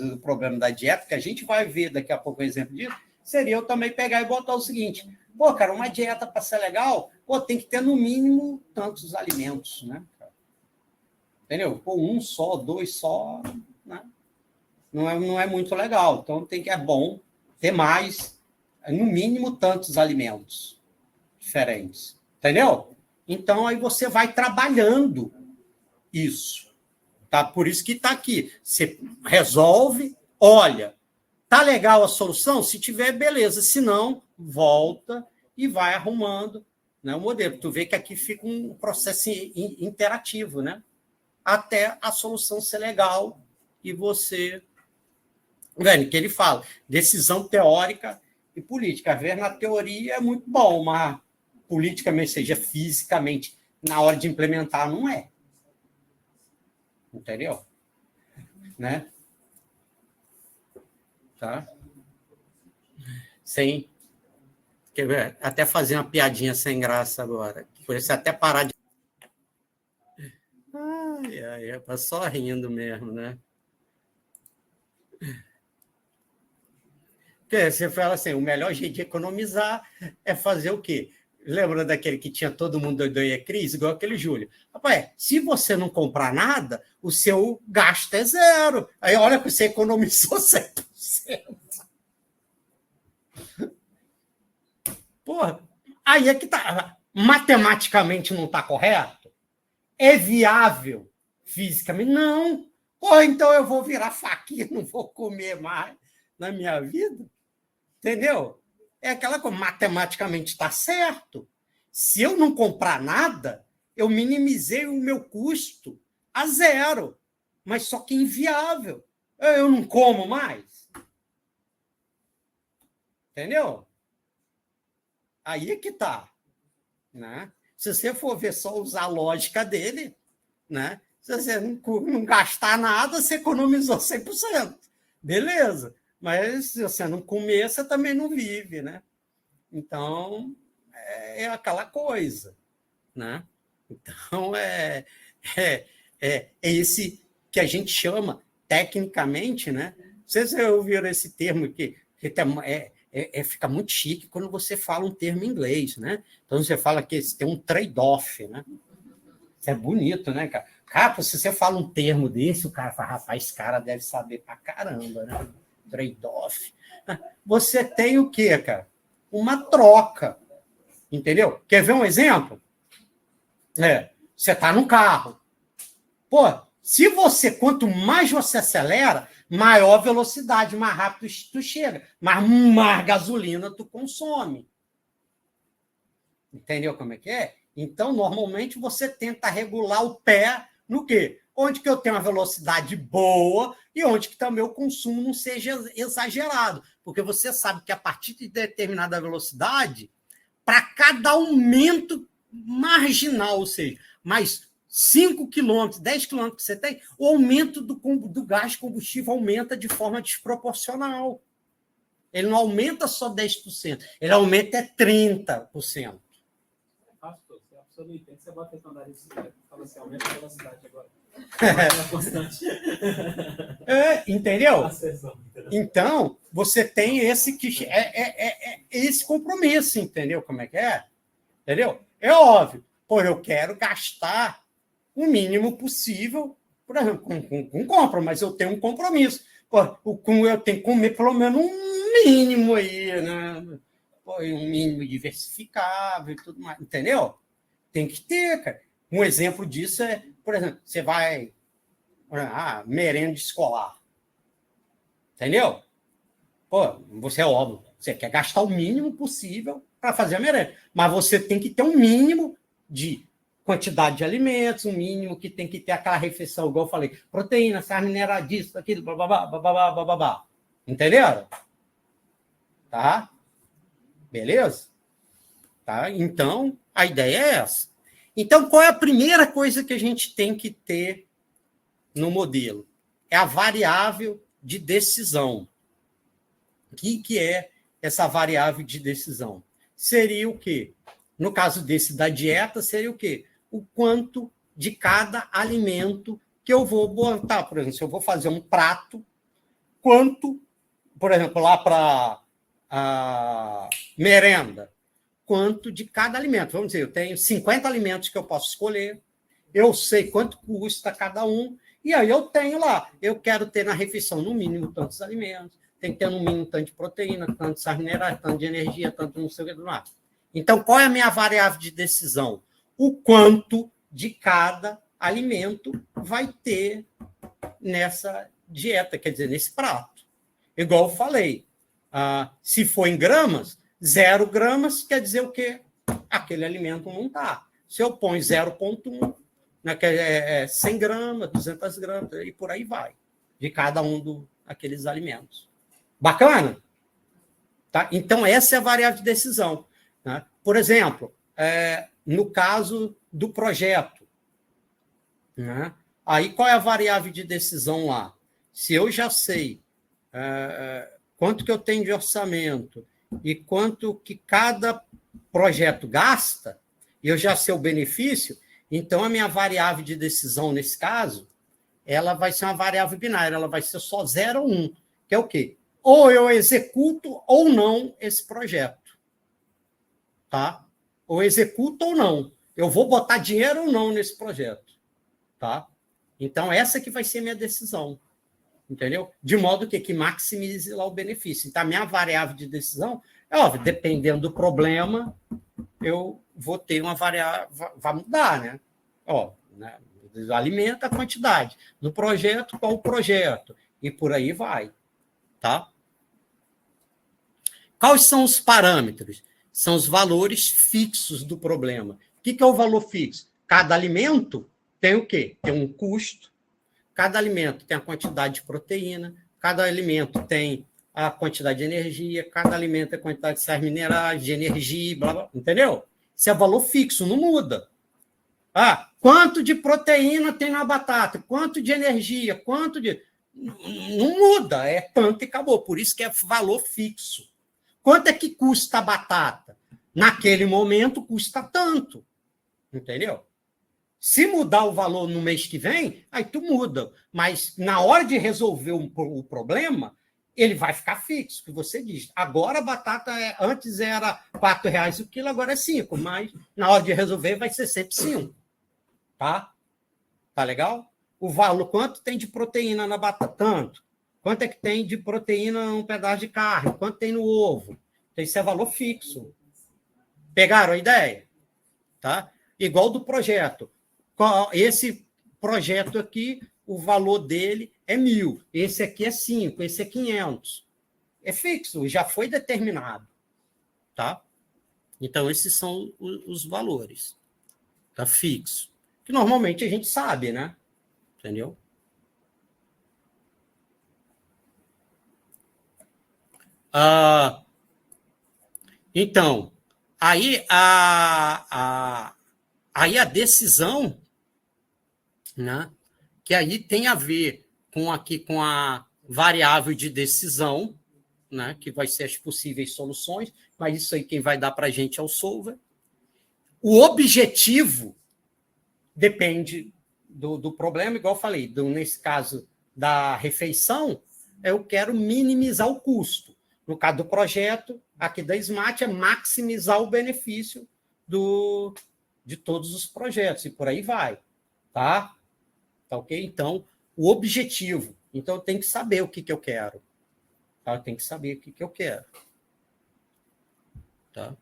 do problema da dieta, que a gente vai ver daqui a pouco um exemplo disso, seria eu também pegar e botar o seguinte: pô, cara, uma dieta para ser legal, pô, tem que ter no mínimo tantos alimentos, né? Entendeu? Pô, um só, dois só, né? Não é muito legal. Então, é bom ter mais, no mínimo, tantos alimentos diferentes. Entendeu? Então, aí você vai trabalhando isso. Tá? Por isso que está aqui. Você resolve, olha, tá legal a solução? Se tiver, beleza. Se não, volta e vai arrumando, né, o modelo. Tu vê que aqui fica um processo interativo, né? Até a solução ser legal e você... Vendo que ele fala, decisão teórica e política. Ver na teoria é muito bom, mas politicamente, seja fisicamente, na hora de implementar, não é. Entendeu? Né? Tá? Sem... Quer ver? Até fazer uma piadinha sem graça agora. Por isso até parar de... é só rindo mesmo, né? Porque você fala assim, o melhor jeito de economizar é fazer o quê? Lembra daquele que tinha todo mundo doido e crise, igual aquele Júlio? Rapaz, se você não comprar nada, o seu gasto é zero. Aí olha que você economizou 100%. Porra, aí é que tá. Matematicamente não está correto? É viável fisicamente? Não. Pô, então eu vou virar faquinha, não vou comer mais na minha vida? Entendeu? É aquela coisa, matematicamente está certo. Se eu não comprar nada, eu minimizei o meu custo a zero. Mas só que inviável. Eu não como mais. Entendeu? Aí é que está. Né? Se você for ver só usar a lógica dele, né? Se você não gastar nada, você economizou 100%. Beleza. Mas se você não comer, você também não vive, né? Então, é aquela coisa, né? Então, é esse que a gente chama, tecnicamente, né? Vocês ouviram esse termo que fica muito chique quando você fala um termo em inglês, né? Então, você fala que tem um trade-off, né? Isso é bonito, né, cara? Cara, se você fala um termo desse, o cara fala, rapaz, esse cara deve saber pra caramba, né? Trade-off. Você tem o quê, cara? Uma troca. Entendeu? Quer ver um exemplo? Você está no carro. Pô, quanto mais você acelera, maior velocidade, mais rápido tu chega. Mas mais gasolina tu consome. Entendeu como é que é? Então, normalmente, você tenta regular o pé no quê? Onde que eu tenho uma velocidade boa e onde que também o consumo não seja exagerado. Porque você sabe que a partir de determinada velocidade, para cada aumento marginal, ou seja, mais 5 quilômetros, 10 quilômetros que você tem, o aumento do gás de combustível aumenta de forma desproporcional. Ele não aumenta só 10%, ele aumenta 30%. Pastor, se a pessoa não entende, você bota a nariz e fala assim, aumenta a velocidade agora. É constante. Entendeu? Então, você tem esse compromisso, entendeu como é que é? Entendeu? É óbvio. Pô, eu quero gastar o mínimo possível, por exemplo, com compra, mas eu tenho um compromisso. Pô, eu tenho que comer pelo menos um mínimo aí, né? Pô, um mínimo diversificável e tudo mais, entendeu? Tem que ter, cara. Um exemplo disso é, por exemplo, você vai merenda escolar. Entendeu? Pô, você é óbvio, você quer gastar o mínimo possível para fazer a merenda, mas você tem que ter um mínimo de quantidade de alimentos, um mínimo que tem que ter aquela refeição, igual eu falei, proteína, sais minerais, disso, daquilo, bababá. Entenderam? Tá? Beleza? Tá? Então, a ideia é essa. Então, qual é a primeira coisa que a gente tem que ter no modelo? É a variável de decisão. O que é essa variável de decisão? Seria o quê? No caso desse da dieta, seria o quê? O quanto de cada alimento que eu vou botar. Por exemplo, se eu vou fazer um prato, quanto, por exemplo, lá para a merenda, quanto de cada alimento. Vamos dizer, eu tenho 50 alimentos que eu posso escolher, eu sei quanto custa cada um, e aí eu tenho lá, eu quero ter na refeição no mínimo tantos alimentos, tem que ter no mínimo tanto de proteína, tanto de sais minerais, tanto de energia, tanto não sei o que do lado. Então, qual é a minha variável de decisão? O quanto de cada alimento vai ter nessa dieta, quer dizer, nesse prato. Igual eu falei, se for em gramas, 0 gramas quer dizer o quê? Aquele alimento não está. Se eu ponho 0,1, né, que é 100 gramas, 200 gramas, e por aí vai, de cada um daqueles alimentos. Bacana? Tá? Então, essa é a variável de decisão. Né? Por exemplo, no caso do projeto, né? Aí qual é a variável de decisão lá? Se eu já sei quanto que eu tenho de orçamento e quanto que cada projeto gasta, eu já sei o benefício, então a minha variável de decisão, nesse caso, ela vai ser uma variável binária, ela vai ser só 0 ou 1, que é o quê? Ou eu executo ou não esse projeto. Tá? Ou executo ou não. Eu vou botar dinheiro ou não nesse projeto. Tá? Então, essa que vai ser minha decisão. Entendeu? De modo que maximize lá o benefício. Então, a minha variável de decisão, é óbvio, dependendo do problema, eu vou ter uma variável, vai mudar, né? Ó, né? Alimenta a quantidade. No projeto, qual o projeto? E por aí vai. Tá? Quais são os parâmetros? São os valores fixos do problema. O que é o valor fixo? Cada alimento tem o quê? Tem um custo. Cada alimento tem a quantidade de proteína, cada alimento tem a quantidade de energia, cada alimento tem a quantidade de sais minerais, de energia, blá, blá, entendeu? Isso é valor fixo, não muda. Quanto de proteína tem na batata? Quanto de energia? Quanto de... Não muda, é tanto e acabou. Por isso que é valor fixo. Quanto é que custa a batata? Naquele momento custa tanto. Entendeu? Se mudar o valor no mês que vem, aí tu muda. Mas na hora de resolver o problema, ele vai ficar fixo, que você diz. Agora a batata antes era R$4 o quilo, agora é 5, mas na hora de resolver vai ser sempre 5. Tá? Tá legal? O valor, quanto tem de proteína na batata? Tanto. Quanto é que tem de proteína num pedaço de carne? Quanto tem no ovo? Então, isso é valor fixo. Pegaram a ideia? Tá? Igual do projeto. Esse projeto aqui, o valor dele é 1.000. Esse aqui é 5, esse é 500. É fixo, já foi determinado. Tá? Então, esses são os valores. Tá fixo. Que normalmente a gente sabe, né? Entendeu? Então, aí aí a decisão, né? Que aí tem a ver com a variável de decisão, né? Que vai ser as possíveis soluções, mas isso aí quem vai dar para a gente é o solver. O objetivo depende do problema, igual eu falei, nesse caso da refeição, eu quero minimizar o custo. No caso do projeto, aqui da SMART, é maximizar o benefício de todos os projetos, e por aí vai. Tá? Tá ok? Então, o objetivo. Então, eu tenho que saber o que eu quero. Tá? Eu tenho que saber o que eu quero. Tá?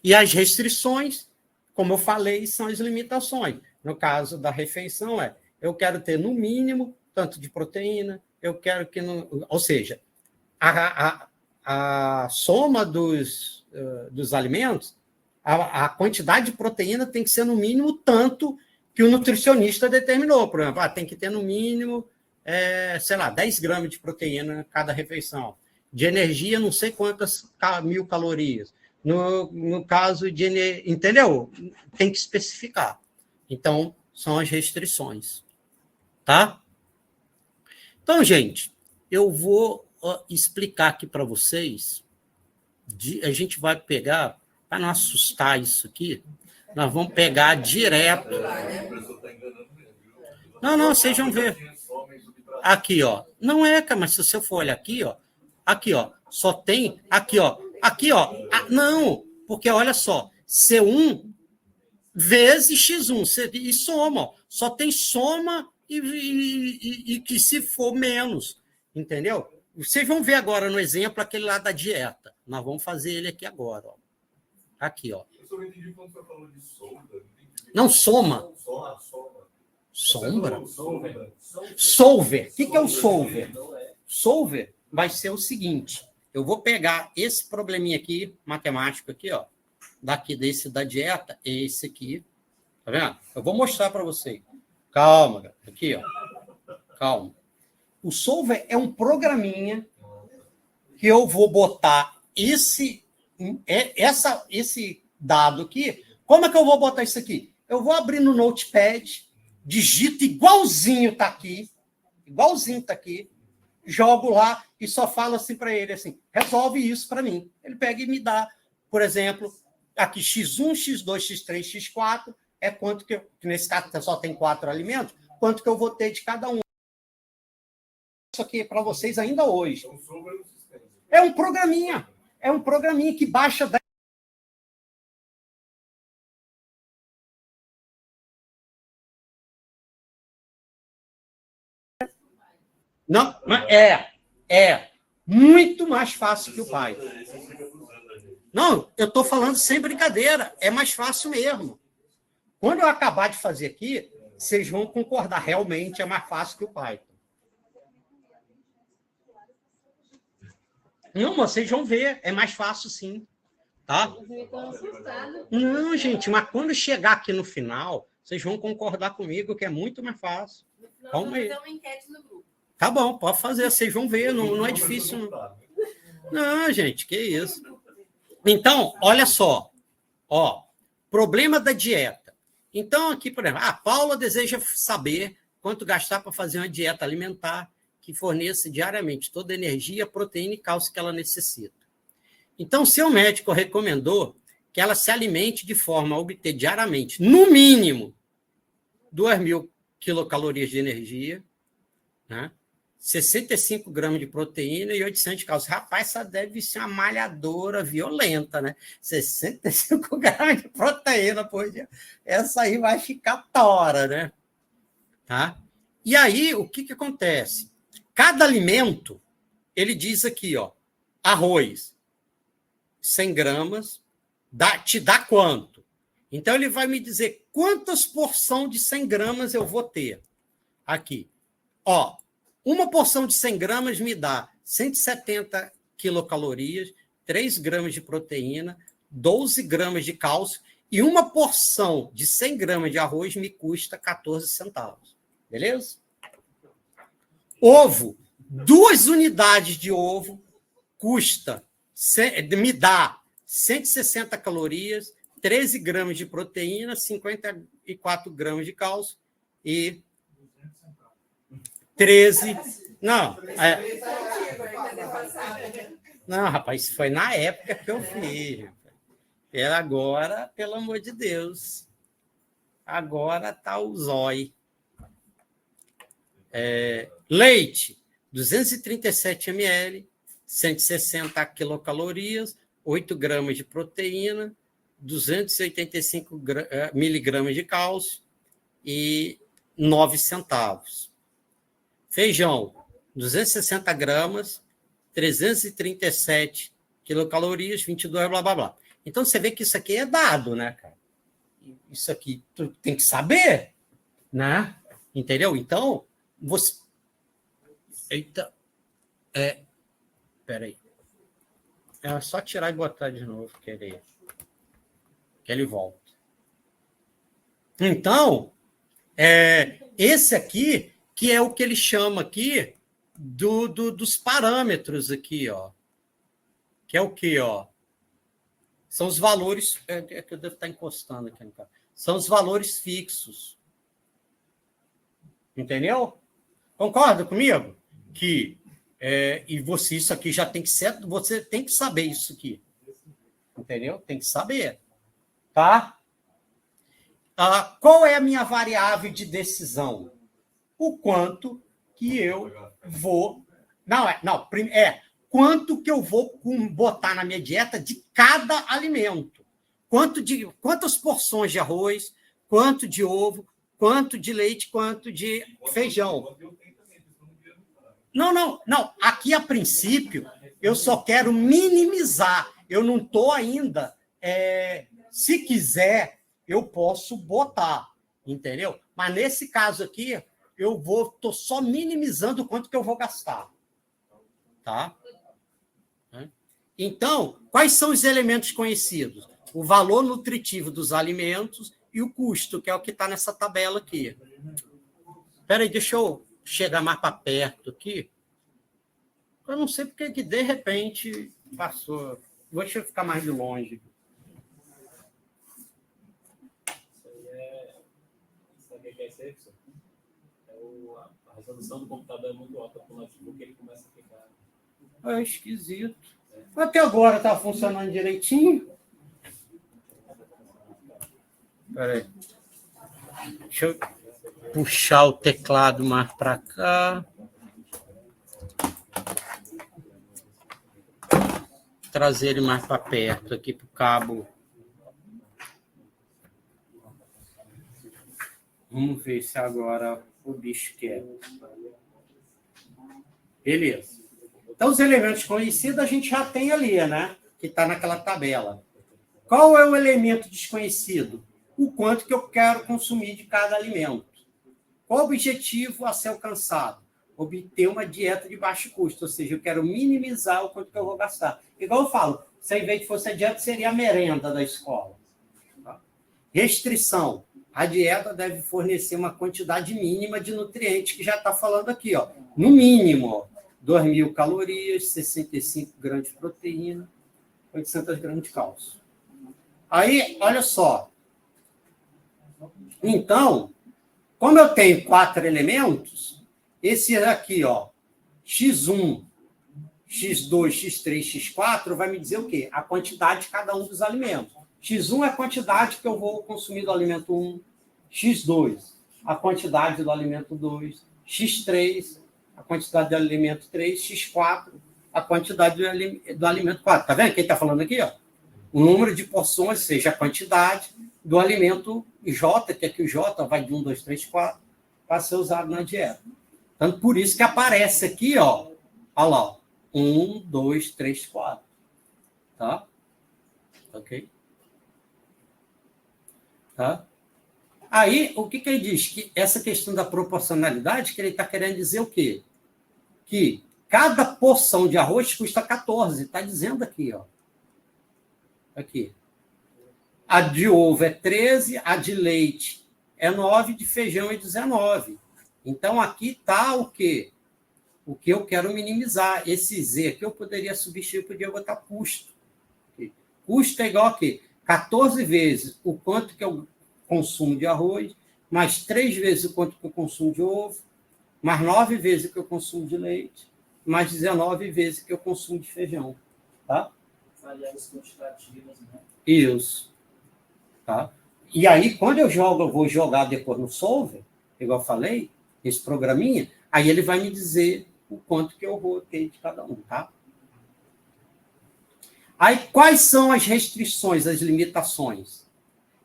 E as restrições, como eu falei, são as limitações. No caso da refeição, eu quero ter, no mínimo, tanto de proteína, eu quero que... ou seja, a soma dos alimentos, a quantidade de proteína tem que ser, no mínimo, tanto que o nutricionista determinou. Por exemplo, tem que ter, no mínimo, 10 gramas de proteína em cada refeição. De energia, não sei quantas 1.000 calorias. No caso de... Entendeu? Tem que especificar. Então, são as restrições. Tá? Então, gente, eu vou explicar aqui para vocês. A gente vai pegar, para não assustar isso aqui, nós vamos pegar direto. Não, vocês vão ver. Aqui, ó. Não é, cara, mas se você for olhar aqui, ó, só tem aqui, ó. Não, porque olha só, C1 vezes X1, e soma, ó. Só tem soma e que se for menos, entendeu? Vocês vão ver agora no exemplo aquele lá da dieta. Nós vamos fazer ele aqui agora, ó. Aqui, ó. Eu só não entendi quando você falou de sombra. Não, soma. Sombra? Solver. O que é o solver? Solver vai ser o seguinte. Eu vou pegar esse probleminha aqui, matemático aqui, ó. Daqui desse da dieta, esse aqui. Tá vendo? Eu vou mostrar para vocês. Calma, galera. Aqui, ó. Calma. O solver é um programinha que eu vou botar esse dado aqui. Como é que eu vou botar isso aqui? Eu vou abrir no Notepad, digito igualzinho tá aqui, jogo lá e só falo assim para ele, assim, resolve isso para mim. Ele pega e me dá, por exemplo, aqui X1, X2, X3, X4, é quanto que nesse caso só tem 4 alimentos, quanto que eu vou ter de cada um. Isso aqui para vocês ainda hoje. É um programinha que baixa da... Não, é muito mais fácil que o Python. Não, eu estou falando sem brincadeira, é mais fácil mesmo. Quando eu acabar de fazer aqui, vocês vão concordar, realmente é mais fácil que o Python. Não, vocês vão ver, é mais fácil sim. Tá? Não, gente, mas quando chegar aqui no final, vocês vão concordar comigo que é muito mais fácil. Vamos fazer uma enquete no grupo. Tá bom, pode fazer, vocês vão ver, não é difícil. Não, gente, que isso. Então, olha só. Ó, problema da dieta. Então, aqui, por exemplo, a Paula deseja saber quanto gastar para fazer uma dieta alimentar que forneça diariamente toda a energia, proteína e cálcio que ela necessita. Então, seu médico recomendou que ela se alimente de forma a obter diariamente, no mínimo, 2.000 quilocalorias de energia, né? 65 gramas de proteína e 800 de cálcio. Rapaz, essa deve ser uma malhadora violenta, né? 65 gramas de proteína por dia. Essa aí vai ficar tora, né? Tá? E aí, o que acontece? Cada alimento, ele diz aqui, ó, arroz, 100 gramas, te dá quanto? Então, ele vai me dizer quantas porções de 100 gramas eu vou ter. Aqui. Ó, uma porção de 100 gramas me dá 170 quilocalorias, 3 gramas de proteína, 12 gramas de cálcio E uma porção de 100 gramas de arroz me custa 14 centavos. Beleza? Ovo. 2 unidades de ovo me dá 160 calorias, 13 gramas de proteína, 54 gramas de cálcio e 13... Não, não, rapaz, isso foi na época que eu fiz. Agora, pelo amor de Deus, agora está o zói. Leite, 237 ml, 160 quilocalorias, 8 gramas de proteína, 285 miligramas de cálcio e 9 centavos. Feijão, 260 gramas, 337 quilocalorias, 22, blá, blá, blá. Então, você vê que isso aqui é dado, né, cara? Isso aqui tu tem que saber, né? Entendeu? Então, você... Eita. Peraí. É só tirar e botar de novo, que ele volta. Então, esse aqui, que é o que ele chama aqui dos parâmetros aqui, ó. Que é o quê, ó? São os valores... que eu devo estar encostando aqui no carro. São os valores fixos. Entendeu? Concorda comigo? Que... e você, isso aqui já tem que ser... Você tem que saber isso aqui. Entendeu? Tem que saber. Tá? Qual é a minha variável de decisão? O quanto que eu vou... quanto que eu vou botar na minha dieta de cada alimento. Quantas porções de arroz, quanto de ovo, quanto de leite, quanto de feijão. Não. Aqui, a princípio, eu só quero minimizar. Eu não estou ainda... se quiser, eu posso botar, entendeu? Mas, nesse caso aqui, eu estou só minimizando o quanto que eu vou gastar. Tá? Então, quais são os elementos conhecidos? O valor nutritivo dos alimentos e o custo, que é o que está nessa tabela aqui. Espera aí, deixa eu chegar mais para perto aqui. Eu não sei porque que, de repente, passou. Deixa eu ficar mais de longe. Sabe o que é isso? A resolução do computador é muito alta para o notebook, ele começa a ficar... É esquisito. Até agora está funcionando direitinho. Espera aí. Deixa eu puxar o teclado mais para cá. Trazer ele mais para perto aqui para o cabo. Vamos ver se agora o bicho quer. Beleza. Então, os elementos conhecidos a gente já tem ali, né? Que está naquela tabela. Qual é o elemento desconhecido? O quanto que eu quero consumir de cada alimento. Qual o objetivo a ser alcançado? Obter uma dieta de baixo custo, ou seja, eu quero minimizar o quanto que eu vou gastar. Igual eu falo, se ao invés de fosse a dieta, seria a merenda da escola. Tá? Restrição. A dieta deve fornecer uma quantidade mínima de nutrientes, que já está falando aqui, ó. No mínimo, 2.000 calorias, 65 gramas de proteína, 800 gramas de cálcio. Aí, olha só. Então, como eu tenho 4 elementos, esse aqui, ó, X1, X2, X3, X4, vai me dizer o quê? A quantidade de cada um dos alimentos. X1 é a quantidade que eu vou consumir do alimento 1, X2, a quantidade do alimento 2, X3, a quantidade do alimento 3, X4, a quantidade do alimento 4. Tá vendo quem está falando aqui? Ó? O número de porções, ou seja, a quantidade do alimento J, que aqui o J vai de 1, 2, 3, 4, para ser usado na dieta. Então, por isso que aparece aqui, ó, olha lá, ó, 1, 2, 3, 4. Tá? Ok? Tá? Aí, o que ele diz? Que essa questão da proporcionalidade, que ele está querendo dizer o quê? Que cada porção de arroz custa 14. Está dizendo aqui, ó. Aqui. a de ovo é 13, a de leite é 9, de feijão é 19. Então, aqui está o quê? O que eu quero minimizar. Esse Z aqui eu poderia substituir, podia botar custo. Custo é igual a quê? 14 vezes o quanto que eu consumo de arroz, mais 3 vezes o quanto que eu consumo de ovo, mais 9 vezes o que eu consumo de leite, mais 19 vezes o que eu consumo de feijão. Tá? Variáveis quantitativas, né? Isso. Tá? E aí, quando eu vou jogar depois no Solver, igual eu falei, esse programinha, aí ele vai me dizer o quanto que eu vou ter de cada um, tá? Aí, quais são as restrições, as limitações?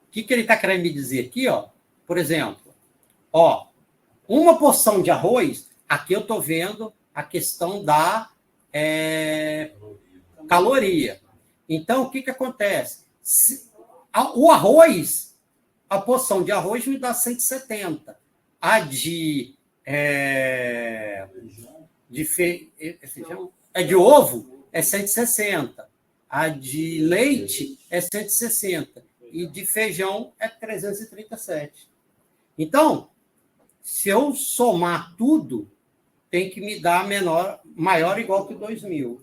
O que ele está querendo me dizer aqui, ó? Por exemplo, ó, uma porção de arroz, aqui eu estou vendo a questão da caloria. Então, o que acontece? O arroz, a porção de arroz me dá 170. A de ovo é 160. A de leite é 160. E de feijão é 337. Então, se eu somar tudo, tem que me dar maior ou igual que 2.000.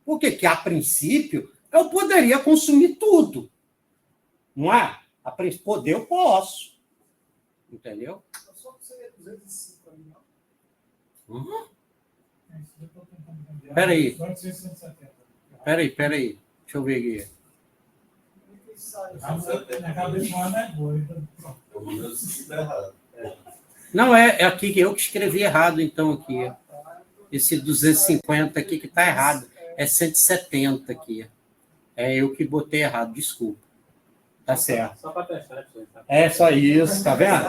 Por quê? Porque, a princípio, eu poderia consumir tudo. Não é? A princípio, poder eu posso. Entendeu? Só que seria 205 ali, não? Uhum. Eu estou tentando cambiar. Peraí. 470. Peraí. Deixa eu ver aqui. Na cabeça não é boa. Então, Não, é aqui que eu que escrevi errado, então, aqui. Esse 250 aqui que está errado. É 170 aqui. É eu que botei errado, desculpa. Tá certo. Só para testar. É só isso, tá vendo?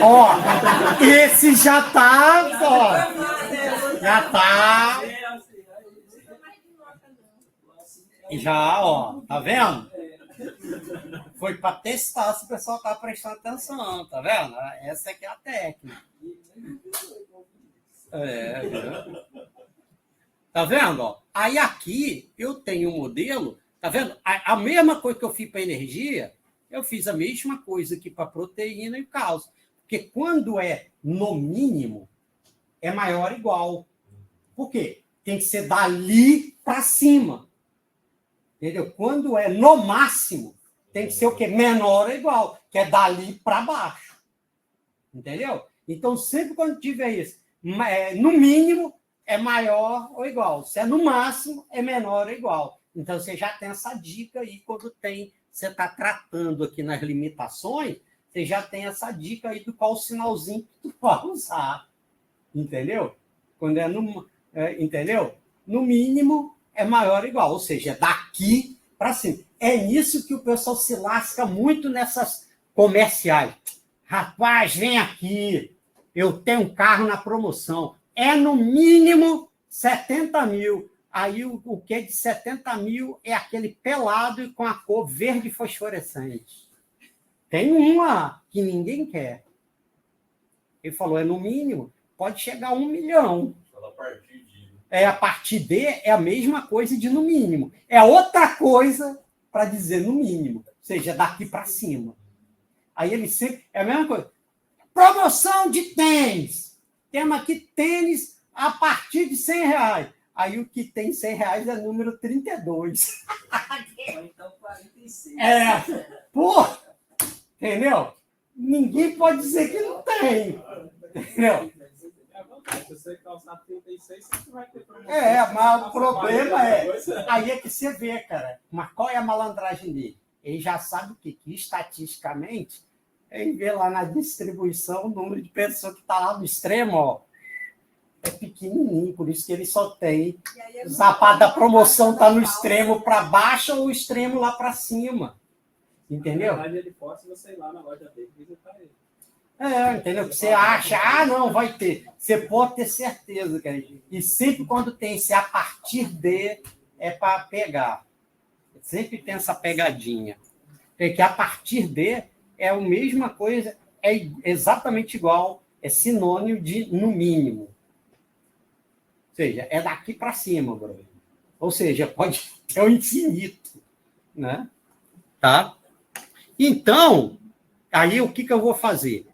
Ó, esse já tá, ó. Já tá. Já, ó, tá vendo? Foi para testar se o pessoal tá prestando atenção, tá vendo? Essa aqui é a técnica. Tá vendo? Ó? Aí aqui eu tenho um modelo, tá vendo? A mesma coisa que eu fiz para energia, eu fiz a mesma coisa aqui para proteína e cálcio. Porque quando é no mínimo, é maior ou igual. Por quê? Tem que ser dali para cima. Entendeu? Quando é no máximo, tem que ser o quê? Menor ou igual, que é dali para baixo. Entendeu? Então, sempre quando tiver isso, no mínimo, é maior ou igual. Se é no máximo, é menor ou igual. Então, você já tem essa dica aí quando você está tratando aqui nas limitações, você já tem essa dica aí do qual sinalzinho que tu vai usar. Entendeu? Quando entendeu? No mínimo, é maior ou igual. Ou seja, é daqui para cima. É nisso que o pessoal se lasca muito nessas comerciais. Rapaz, vem aqui. Eu tenho um carro na promoção. É no mínimo 70 mil. Aí o que é de 70 mil é aquele pelado e com a cor verde fosforescente. Tem uma que ninguém quer. Ele falou, é no mínimo, pode chegar a 1 milhão. A partir de é a mesma coisa de no mínimo. É outra coisa para dizer no mínimo. Ou seja, daqui para cima. Aí ele sempre... É a mesma coisa. Promoção de tênis. Temos aqui tênis a partir de R$100. Aí o que tem R$100 é número 32. Ou então 46. Pô! Entendeu? Ninguém pode dizer que não tem. Entendeu? Se você calçar 36, você vai ter promoção. Mas o problema aí é que você vê, cara. Mas qual é a malandragem dele? Ele já sabe o quê? Que estatisticamente, ele vê lá na distribuição o número de pessoas que está lá no extremo, ó, é pequenininho, por isso que ele só tem. O sapato da promoção está no extremo para baixo ou o extremo lá para cima. Entendeu? Na verdade, ele força você ir lá na loja dele e visitar ele. Entendeu? Você acha, não, vai ter. Você pode ter certeza, cara. E sempre quando tem esse a partir de, é para pegar. Sempre tem essa pegadinha. É que a partir de é a mesma coisa, é exatamente igual, é sinônimo de no mínimo. Ou seja, é daqui para cima, Bruno. Ou seja, pode ter o infinito. Né? Tá? Então, aí o que eu vou fazer?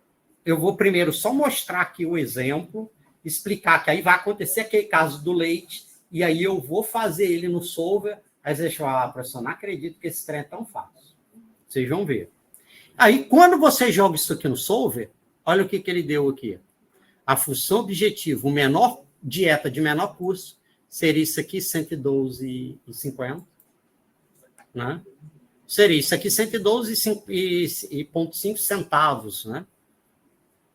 Eu vou primeiro só mostrar aqui o exemplo, explicar que aí vai acontecer aquele caso do leite, e aí eu vou fazer ele no solver. Aí vocês falam, professor, não acredito que esse trem é tão fácil. Vocês vão ver. Aí, quando você joga isso aqui no solver, olha o que ele deu aqui. A função objetivo, dieta de menor custo, seria isso aqui, 112,50. Né? Seria isso aqui, 112,5 centavos. Né?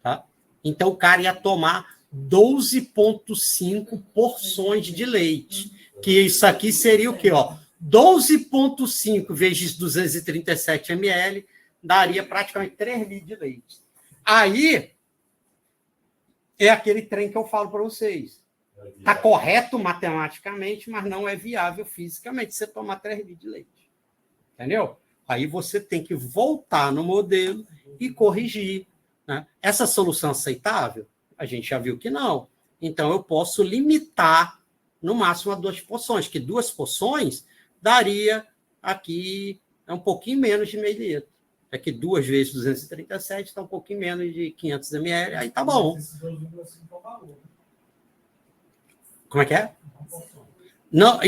Tá? Então, o cara ia tomar 12,5 porções de leite. Que isso aqui seria o quê? 12,5 vezes 237 ml daria praticamente 3 litros de leite. Aí, é aquele trem que eu falo para vocês. Está correto matematicamente, mas não é viável fisicamente você tomar 3 litros de leite. Entendeu? Aí você tem que voltar no modelo e corrigir. Né? Essa solução aceitável? A gente já viu que não. Então, eu posso limitar no máximo a 2 porções, que 2 porções daria aqui um pouquinho menos de meio litro. Aqui 2 vezes 237 está um pouquinho menos de 500 ml, aí tá bom. Como é que é? Não,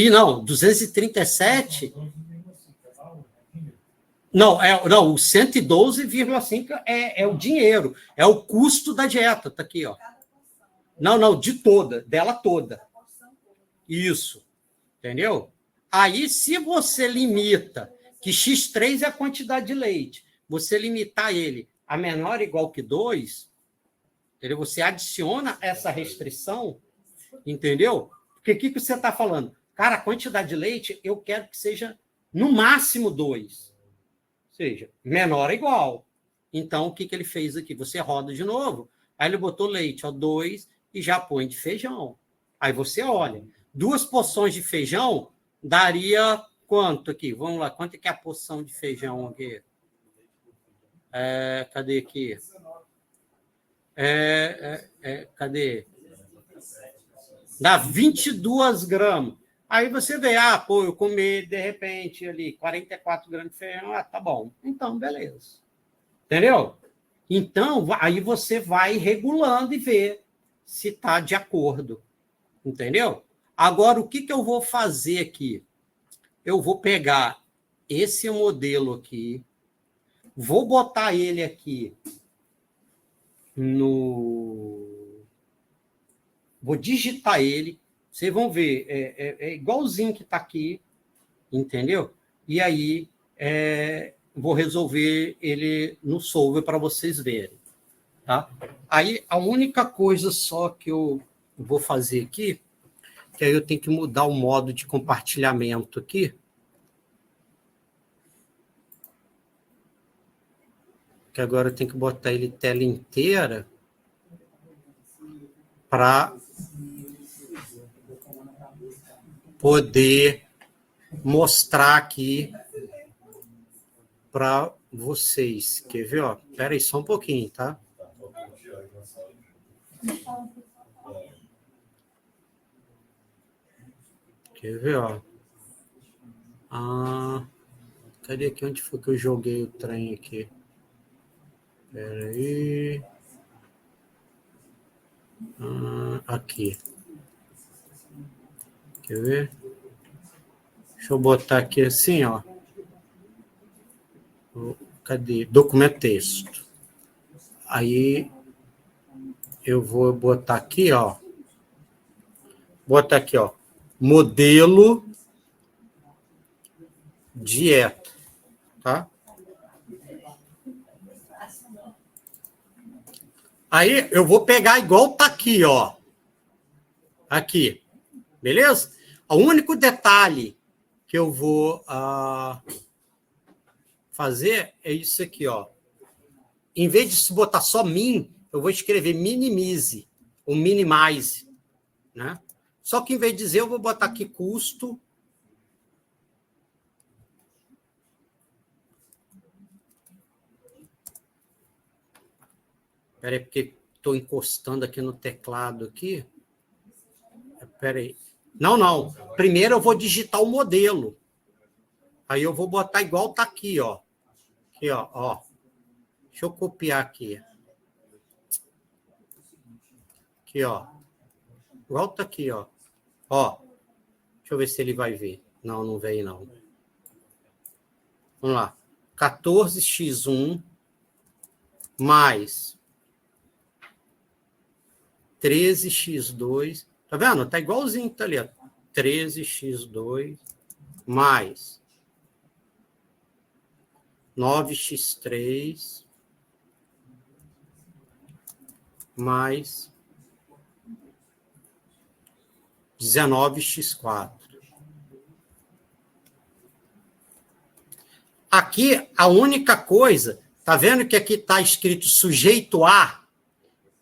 237... Não, o 112,5 é o dinheiro, é o custo da dieta, tá aqui, ó. Não, dela toda. Isso, entendeu? Aí, se você limita que X3 é a quantidade de leite, você limitar ele a menor ou igual que 2, entendeu? Você adiciona essa restrição, entendeu? Porque o que você está falando? Cara, a quantidade de leite eu quero que seja no máximo 2. Ou seja, menor ou igual. Então, o que ele fez aqui? Você roda de novo, aí ele botou leite, 2, e já põe de feijão. Aí você olha. 2 porções de feijão daria quanto aqui? Vamos lá, quanto é que é a porção de feijão aqui? Cadê aqui? Cadê? Dá 22 gramas. Aí você vê, eu comi, de repente, ali, 44 gramas de feijão, tá bom. Então, beleza. Entendeu? Então, aí você vai regulando e vê se está de acordo. Entendeu? Agora, o que eu vou fazer aqui? Eu vou pegar esse modelo aqui, vou botar ele aqui Vou digitar ele, vocês vão ver, é igualzinho que está aqui, entendeu? E aí, vou resolver ele no solver para vocês verem. Tá? Aí, a única coisa só que eu vou fazer aqui, que aí eu tenho que mudar o modo de compartilhamento aqui. Que agora eu tenho que botar ele tela inteira para poder mostrar aqui para vocês. Quer ver? Espera aí só um pouquinho, tá? Quer ver? Cadê aqui? Onde foi que eu joguei o trem aqui? Espera aí. Aqui. Quer ver? Deixa eu botar aqui assim, ó. Cadê? Documento texto. Aí eu vou botar aqui, ó. Bota aqui, ó. Modelo dieta, tá? Aí eu vou pegar igual tá aqui, ó. Aqui. Beleza? O único detalhe que eu vou fazer é isso aqui, ó. Em vez de botar só min, eu vou escrever minimize ou minimize, né? Só que em vez de dizer, eu vou botar aqui custo. Espera aí, porque estou encostando aqui no teclado aqui. Espera aí. Não. Primeiro eu vou digitar o modelo. Aí eu vou botar igual está aqui, ó. Aqui, ó. Deixa eu copiar aqui. Aqui, ó. Volta aqui, ó. Ó. Deixa eu ver se ele vai ver. Não, não veio, não. Vamos lá. 14x1 mais 13x2. Tá vendo? Tá igualzinho que tá ali, ó. 13x2 mais 9x3 mais 19x4. Aqui, a única coisa, tá vendo que aqui está escrito sujeito a?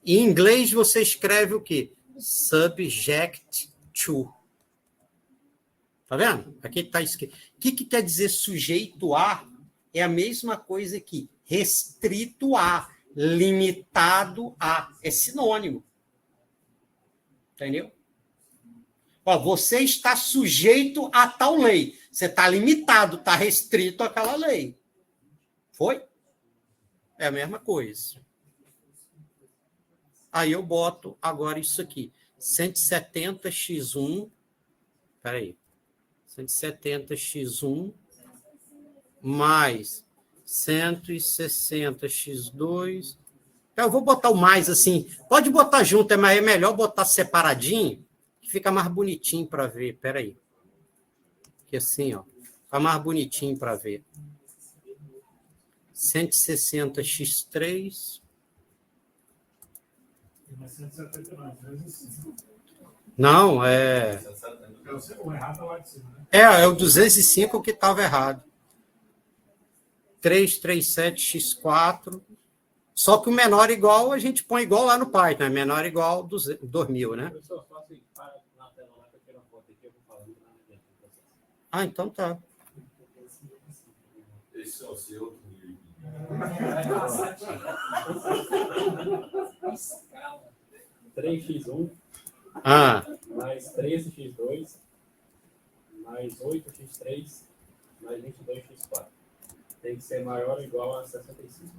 Em inglês, você escreve o quê? Subject to. Tá vendo? Aqui está escrito. O que quer dizer sujeito a? É a mesma coisa que restrito a, limitado a. É sinônimo. Entendeu? Ó, você está sujeito a tal lei. Você está limitado, está restrito àquela lei. Foi? É a mesma coisa. Aí eu boto agora isso aqui. 170x1. Espera aí. 170x1 mais 160x2. Eu vou botar o mais assim. Pode botar junto, mas é melhor botar separadinho, que fica mais bonitinho para ver. Espera aí. Que assim, ó. Fica mais bonitinho para ver. 160x3. Não, é... O errado é lá de cima, né? É o 205 que estava errado. 337x4. Só que o menor igual, a gente põe igual lá no Python, né? Menor igual 2000, né? Ah, então tá. Esse é o seu. 3x1 mais 13x2 mais 8x3 mais 22x4. Tem que ser maior ou igual a 65.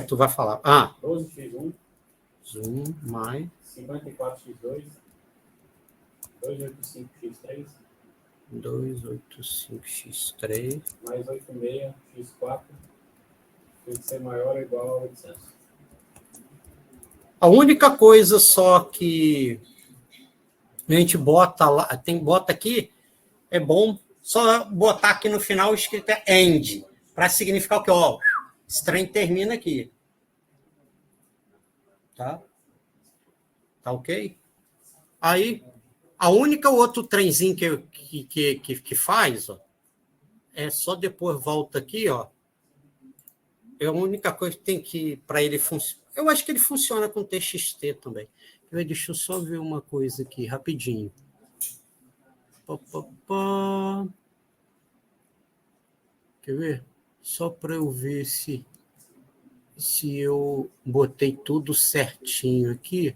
Tu vai falar. 12x1 mais 54x2 285x3 285x3 mais 86x4 tem que ser maior ou igual a 800. A única coisa só que a gente bota lá, bota aqui, é bom só botar aqui no final escrito end, para significar o que? Ó, esse trem termina aqui. Tá? Tá ok? Aí, a única outro trenzinho que faz, ó, é só depois volta aqui, ó. É a única coisa que tem que, para ele funcionar. Eu acho que ele funciona com TXT também. Deixa eu só ver uma coisa aqui, rapidinho. Quer ver? Só para eu ver se eu botei tudo certinho aqui.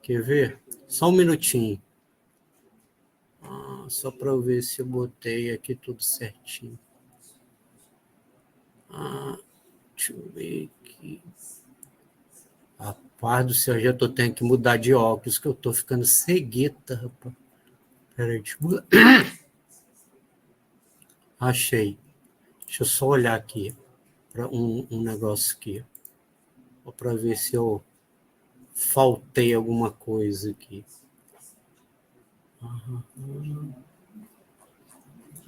Quer ver? Só um minutinho. Só para eu ver se eu botei aqui tudo certinho. Deixa eu ver aqui. Rapaz do céu, já tô tendo que mudar de óculos, que eu tô ficando cegueta, rapaz. Peraí, deixa eu mudar. Achei. Deixa eu só olhar aqui para um negócio aqui. Para ver se eu faltei alguma coisa aqui.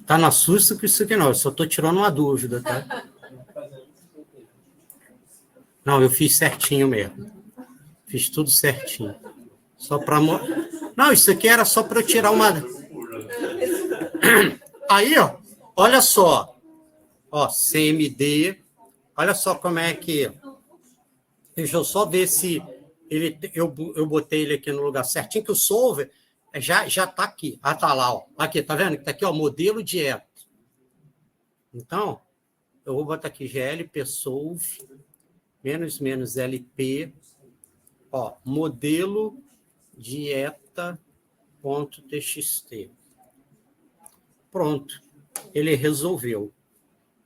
Tá na susto com isso aqui não, eu só tô tirando uma dúvida, tá? Não, eu fiz certinho mesmo. Fiz tudo certinho. Só para... Não, isso aqui era só para eu tirar uma... Aí, ó, olha só. Ó, CMD. Olha só como é que... Deixa eu só ver se eu botei ele aqui no lugar certinho, que o solver já está aqui. Tá lá, ó. Aqui, tá vendo? Que tá aqui, ó, modelo dieta. Então, eu vou botar aqui GLP solve menos LP, ó, modelo dieta.txt. Pronto. Ele resolveu.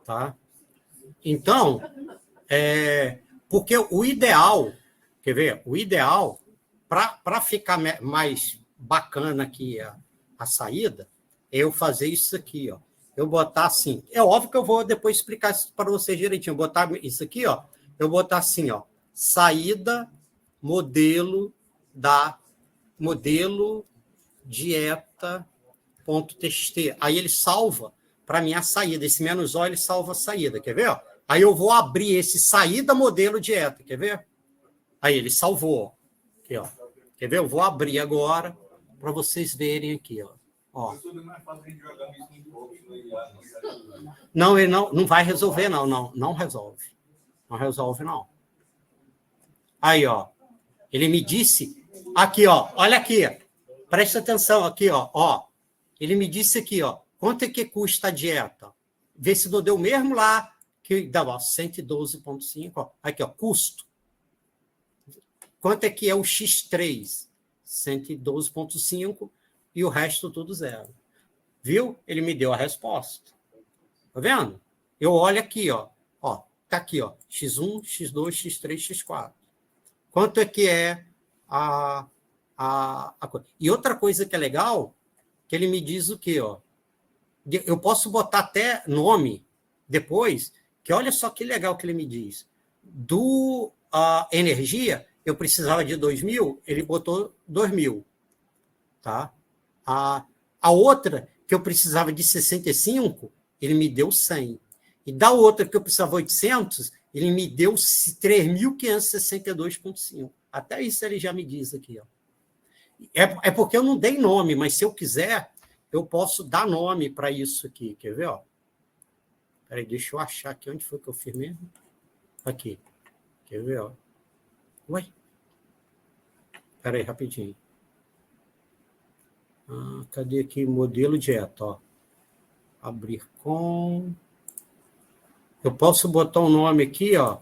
Tá? Então, porque o ideal, quer ver? O ideal, para ficar mais bacana aqui a saída, é eu fazer isso aqui, ó. Eu botar assim. É óbvio que eu vou depois explicar isso para vocês direitinho. Eu botar isso aqui, ó. Eu botar assim, ó. Saída, modelo dieta.txt. Aí ele salva para mim a saída. Esse -O ele salva a saída. Quer ver? Ó? Aí eu vou abrir esse saída modelo dieta. Quer ver? Aí ele salvou. Aqui, ó. Quer ver? Eu vou abrir agora para vocês verem aqui, ó. Ó. Não, ele não vai resolver, não resolve. Não resolve, não. Aí, ó. Ele me disse... Aqui, ó. Olha aqui. Presta atenção aqui, ó. Ele me disse aqui, ó. Quanto é que custa a dieta? Vê se não deu mesmo lá, que dá 112,5. Ó. Aqui, ó. Custo. Quanto é que é o X3? 112,5 e o resto tudo zero. Viu? Ele me deu a resposta. Tá vendo? Eu olho aqui, ó. Ó, tá aqui, ó. X1, X2, X3, X4. Quanto é que é a coisa? E outra coisa que é legal, que ele me diz o quê, ó? Eu posso botar até nome depois, que olha só que legal que ele me diz. Do energia, eu precisava de 2.000, ele botou 2.000. Tá? A outra, que eu precisava de 65, ele me deu 100. E da outra, que eu precisava de 800, ele me deu 3.562,5. Até isso ele já me diz aqui. Ó. É porque eu não dei nome, mas se eu quiser, eu posso dar nome para isso aqui. Quer ver? Peraí, deixa eu achar aqui onde foi que eu fiz mesmo. Aqui. Quer ver? Ó. Ué? Peraí, rapidinho. Cadê aqui? Modelo dieta. Ó. Abrir com... Eu posso botar um nome aqui, ó.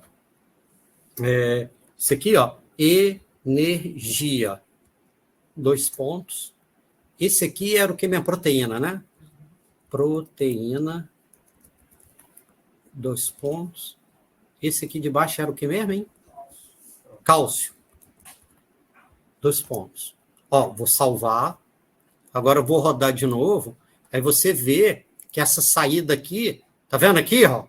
Isso aqui, ó. Energia. 2 pontos. Esse aqui era o que? Minha proteína, né? Proteína. 2 pontos. Esse aqui de baixo era o que mesmo, hein? Cálcio. 2 pontos. Ó, vou salvar. Agora eu vou rodar de novo. Aí você vê que essa saída aqui, tá vendo aqui, ó?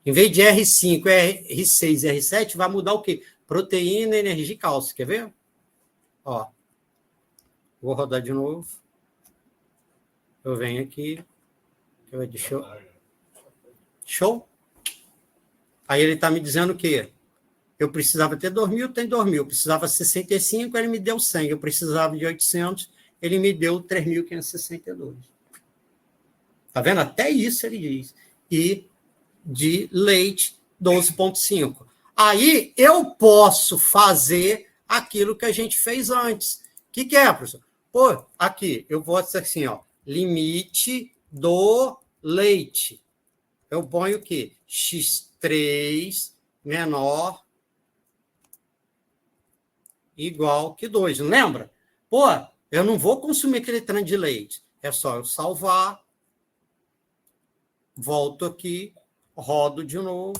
Em vez de R5, R6 e R7, vai mudar o quê? Proteína, energia e cálcio. Quer ver? Ó. Vou rodar de novo. Eu venho aqui. Show? Aí ele está me dizendo o quê? Eu precisava ter 2.000, tem 2.000. Eu precisava 65, ele me deu 100. Eu precisava de 800, ele me deu 3.562. Tá vendo? Até isso ele diz. E de leite, 12,5. Aí eu posso fazer aquilo que a gente fez antes. O que é, professor? Pô, aqui, eu vou dizer assim, ó, limite do leite. Eu ponho o quê? X3 menor igual que 2. Não lembra? Pô, eu não vou consumir aquele tanto de leite. É só eu salvar, volto aqui, rodo de novo,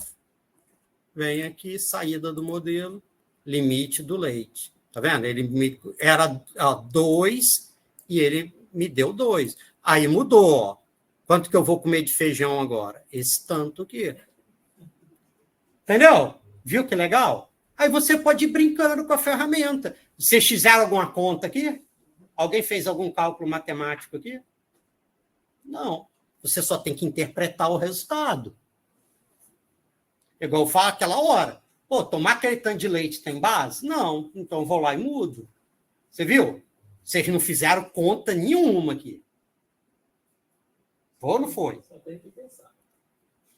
venho aqui, saída do modelo, limite do leite. Tá vendo? Ele era 2 e ele me deu 2. Aí mudou. Ó. Quanto que eu vou comer de feijão agora? Esse tanto aqui. Entendeu? Viu que legal? Aí você pode ir brincando com a ferramenta. Vocês fizeram alguma conta aqui? Alguém fez algum cálculo matemático aqui? Não. Você só tem que interpretar o resultado. Igual eu falo aquela hora. Pô, tomar aquele tanto de leite tem base? Não. Então eu vou lá e mudo. Você viu? Vocês não fizeram conta nenhuma aqui. Foi ou não foi? Só tem que pensar.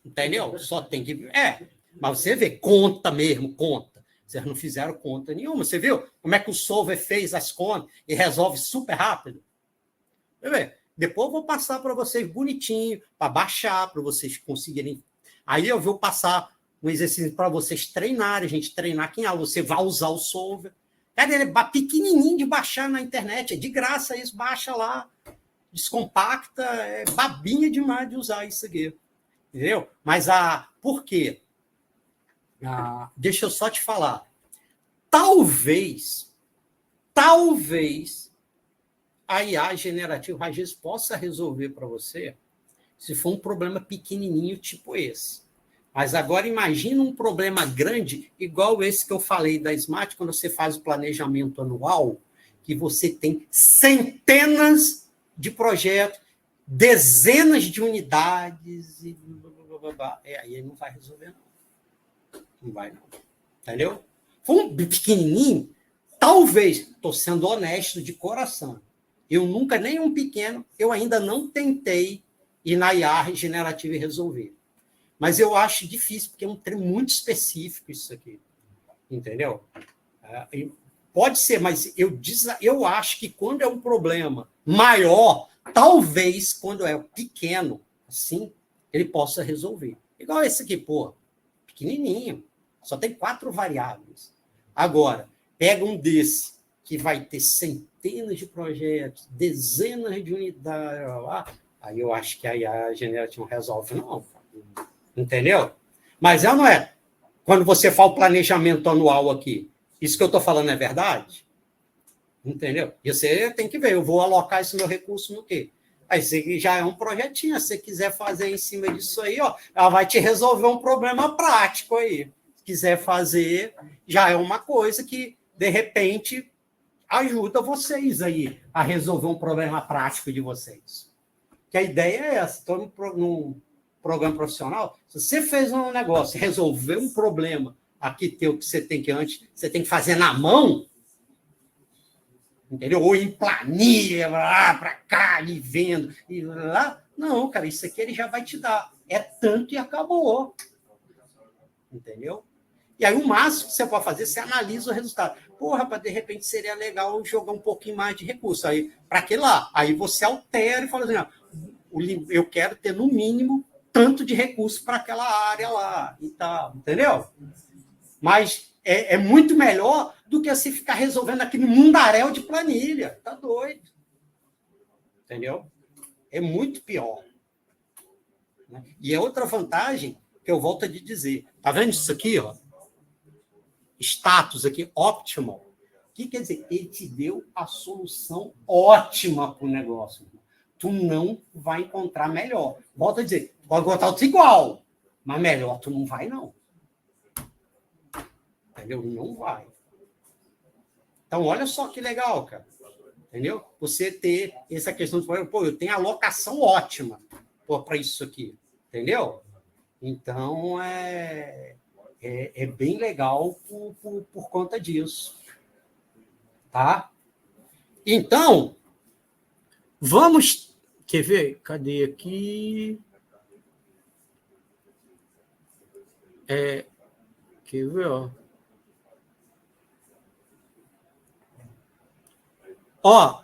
Entendeu? Só tem que... Mas você vê, conta mesmo, conta. Vocês não fizeram conta nenhuma. Você viu como é que o solver fez as contas e resolve super rápido? Depois eu vou passar para vocês bonitinho, para baixar, para vocês conseguirem. Aí eu vou passar um exercício para vocês treinarem, a gente treinar quem aula. Você vai usar o solver. Cara, ele é pequenininho de baixar na internet, é de graça isso, baixa lá. descompacta, é babinha demais de usar isso aqui. Entendeu? Mas por quê? Deixa eu só te falar. Talvez a IA generativa às vezes possa resolver para você se for um problema pequenininho tipo esse. Mas agora imagina um problema grande, igual esse que eu falei da Smart, quando você faz o planejamento anual, que você tem centenas de projetos, dezenas de unidades, e aí não vai resolver, não. Não vai, não. Entendeu? For um pequenininho, talvez, estou sendo honesto de coração, eu nunca, nem um pequeno, eu ainda não tentei ir na IA generativa e resolver. Mas eu acho difícil, porque é um trem muito específico isso aqui. Entendeu? Pode ser, mas eu acho que quando é um problema maior, talvez quando é pequeno, assim, ele possa resolver. Igual esse aqui, pô, pequenininho, só tem 4 variáveis. Agora, pega um desse, que vai ter centenas de projetos, dezenas de unidades, aí eu acho que a IA generativa não resolve, não. Entendeu? Mas não é. Quando você fala o planejamento anual aqui, isso que eu estou falando é verdade? Entendeu? E você tem que ver, eu vou alocar esse meu recurso no quê? Aí você já é um projetinho, se você quiser fazer em cima disso aí, ó, ela vai te resolver um problema prático aí. Se quiser fazer, já é uma coisa que, de repente, ajuda vocês aí a resolver um problema prático de vocês. Que a ideia é essa, estou num programa profissional, se você fez um negócio, resolveu um problema aqui teu que você tem que antes, você tem que fazer na mão, entendeu? Ou em planilha, lá para cá, e vendo, e lá. Não, cara, isso aqui ele já vai te dar. É tanto e acabou. Entendeu? E aí o máximo que você pode fazer, você analisa o resultado. Pô, rapaz, de repente seria legal jogar um pouquinho mais de recurso. Aí, para que lá? Aí você altera e fala assim, eu quero ter no mínimo tanto de recurso para aquela área lá e tal, entendeu? Mas é muito melhor do que você ficar resolvendo aquele mundaréu de planilha. Tá doido. Entendeu? É muito pior. Né? E é outra vantagem que eu volto a te dizer. Tá vendo isso aqui, ó? Status aqui, optimal. O que quer dizer? Ele te deu a solução ótima para o negócio. Tu não vai encontrar melhor. Volto a dizer, pode botar outro igual, mas melhor tu não vai, não. Entendeu? Não vai. Então, olha só que legal, cara. Entendeu? Você ter essa questão de, pô, eu tenho alocação ótima para isso aqui. Entendeu? Então, é bem legal por conta disso. Tá? Então, vamos... Quer ver? Cadê aqui? Quer ver? Ó,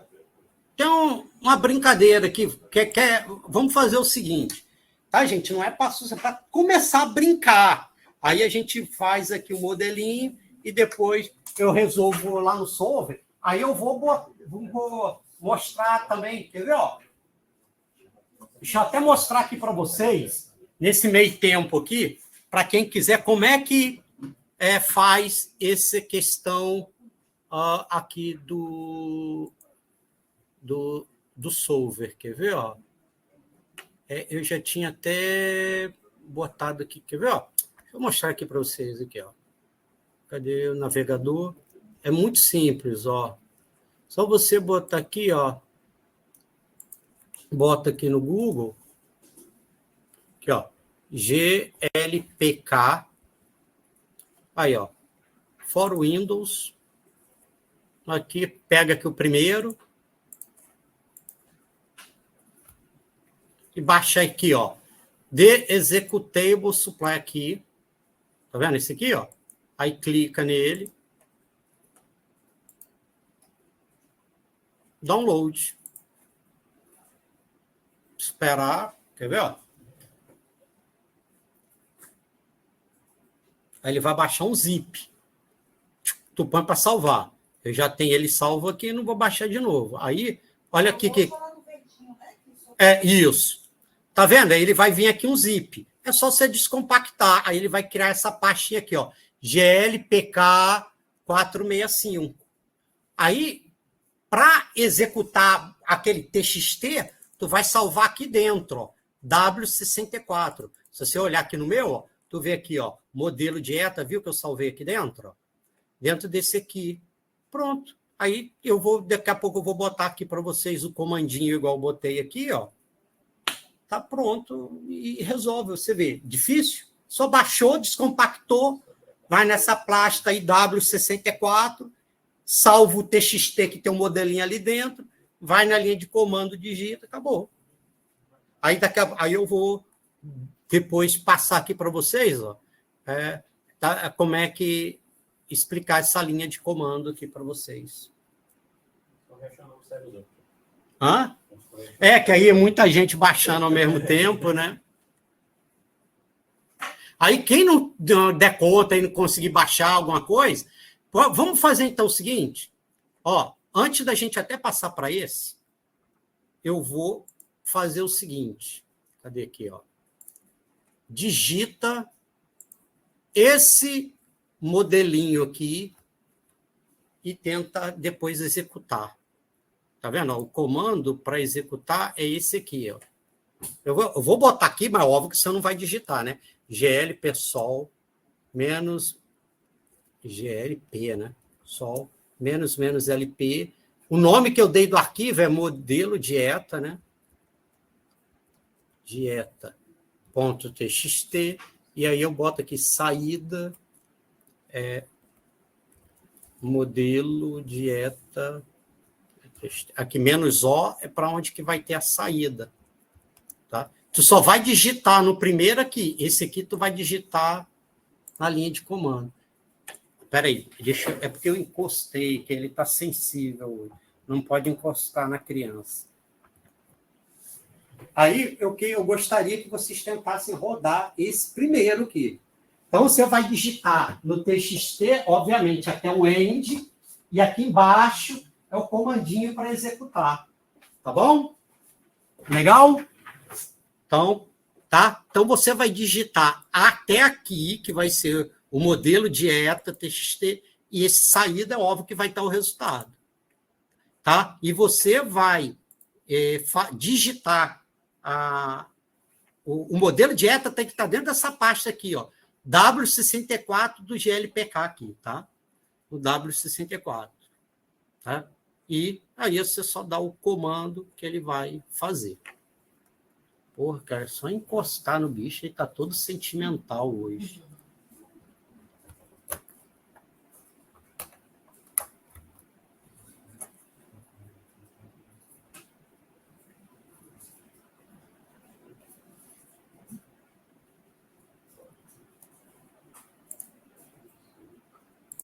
tem uma brincadeira aqui. Vamos fazer o seguinte, tá, gente? Não é para começar a brincar. Aí a gente faz aqui o modelinho e depois eu resolvo lá no solver. Aí eu vou mostrar também, quer ver? Ó? Deixa eu até mostrar aqui para vocês, nesse meio tempo aqui, para quem quiser, como é que faz essa questão aqui do solver. Quer ver? Ó? Eu já tinha até botado aqui. Quer ver? Ó? Deixa eu mostrar aqui para vocês. Aqui, ó. Cadê o navegador? É muito simples. Ó. Só você botar aqui, ó. Bota aqui no Google, aqui, ó, GLPK, aí, ó, for Windows, aqui, pega aqui o primeiro, e baixa aqui, ó, The Executable Supply aqui, tá vendo esse aqui, ó? Aí clica nele, download. Esperar, quer ver? Ó? Aí ele vai baixar um zip. Tu põe para salvar. Eu já tenho ele salvo aqui, não vou baixar de novo. Aí, olha aqui que... É isso. Tá vendo? Aí ele vai vir aqui um zip. É só você descompactar. Aí ele vai criar essa pastinha aqui, ó. GLPK 465. Aí, para executar aquele TXT, tu vai salvar aqui dentro, ó, W64. Se você olhar aqui no meu, ó, tu vê aqui, ó, modelo dieta, viu que eu salvei aqui dentro? Ó? Dentro desse aqui. Pronto. Aí daqui a pouco eu vou botar aqui para vocês o comandinho igual eu botei aqui, ó. Tá pronto e resolve. Você vê, difícil? Só baixou, descompactou, vai nessa plasta aí W64, salva o TXT que tem um modelinho ali dentro, vai na linha de comando, digita, acabou. Aí eu vou depois passar aqui para vocês, ó, como é que explicar essa linha de comando aqui para vocês. Hã? Que aí é muita gente baixando ao mesmo tempo, né? Aí quem não der conta e não conseguir baixar alguma coisa, vamos fazer então o seguinte, ó, antes da gente até passar para esse, eu vou fazer o seguinte, cadê aqui, ó? Digita esse modelinho aqui e tenta depois executar. Tá vendo? O comando para executar é esse aqui, ó. Eu vou botar aqui, mas óbvio que você não vai digitar, né? GLP sol menos GLP, né? Sol menos LP. O nome que eu dei do arquivo é modelo dieta, né? Dieta.txt. E aí eu boto aqui saída modelo dieta. Aqui menos O é para onde que vai ter a saída. Tá? Tu só vai digitar no primeiro aqui. Esse aqui tu vai digitar na linha de comando. Espera aí, é porque eu encostei, que ele está sensível hoje. Não pode encostar na criança. Aí, eu gostaria que vocês tentassem rodar esse primeiro aqui. Então, você vai digitar no TXT, obviamente, até o end, e aqui embaixo é o comandinho para executar. Tá bom? Legal? Então, tá? Então, você vai digitar até aqui, que vai ser o modelo dieta, TXT, e esse saída, é óbvio que vai estar o resultado. Tá? E você vai digitar o modelo dieta tem que estar dentro dessa pasta aqui, ó, W64 do GLPK aqui, tá? O W64. Tá? E aí você só dá o comando que ele vai fazer. Porra, cara, só encostar no bicho, ele tá todo sentimental hoje.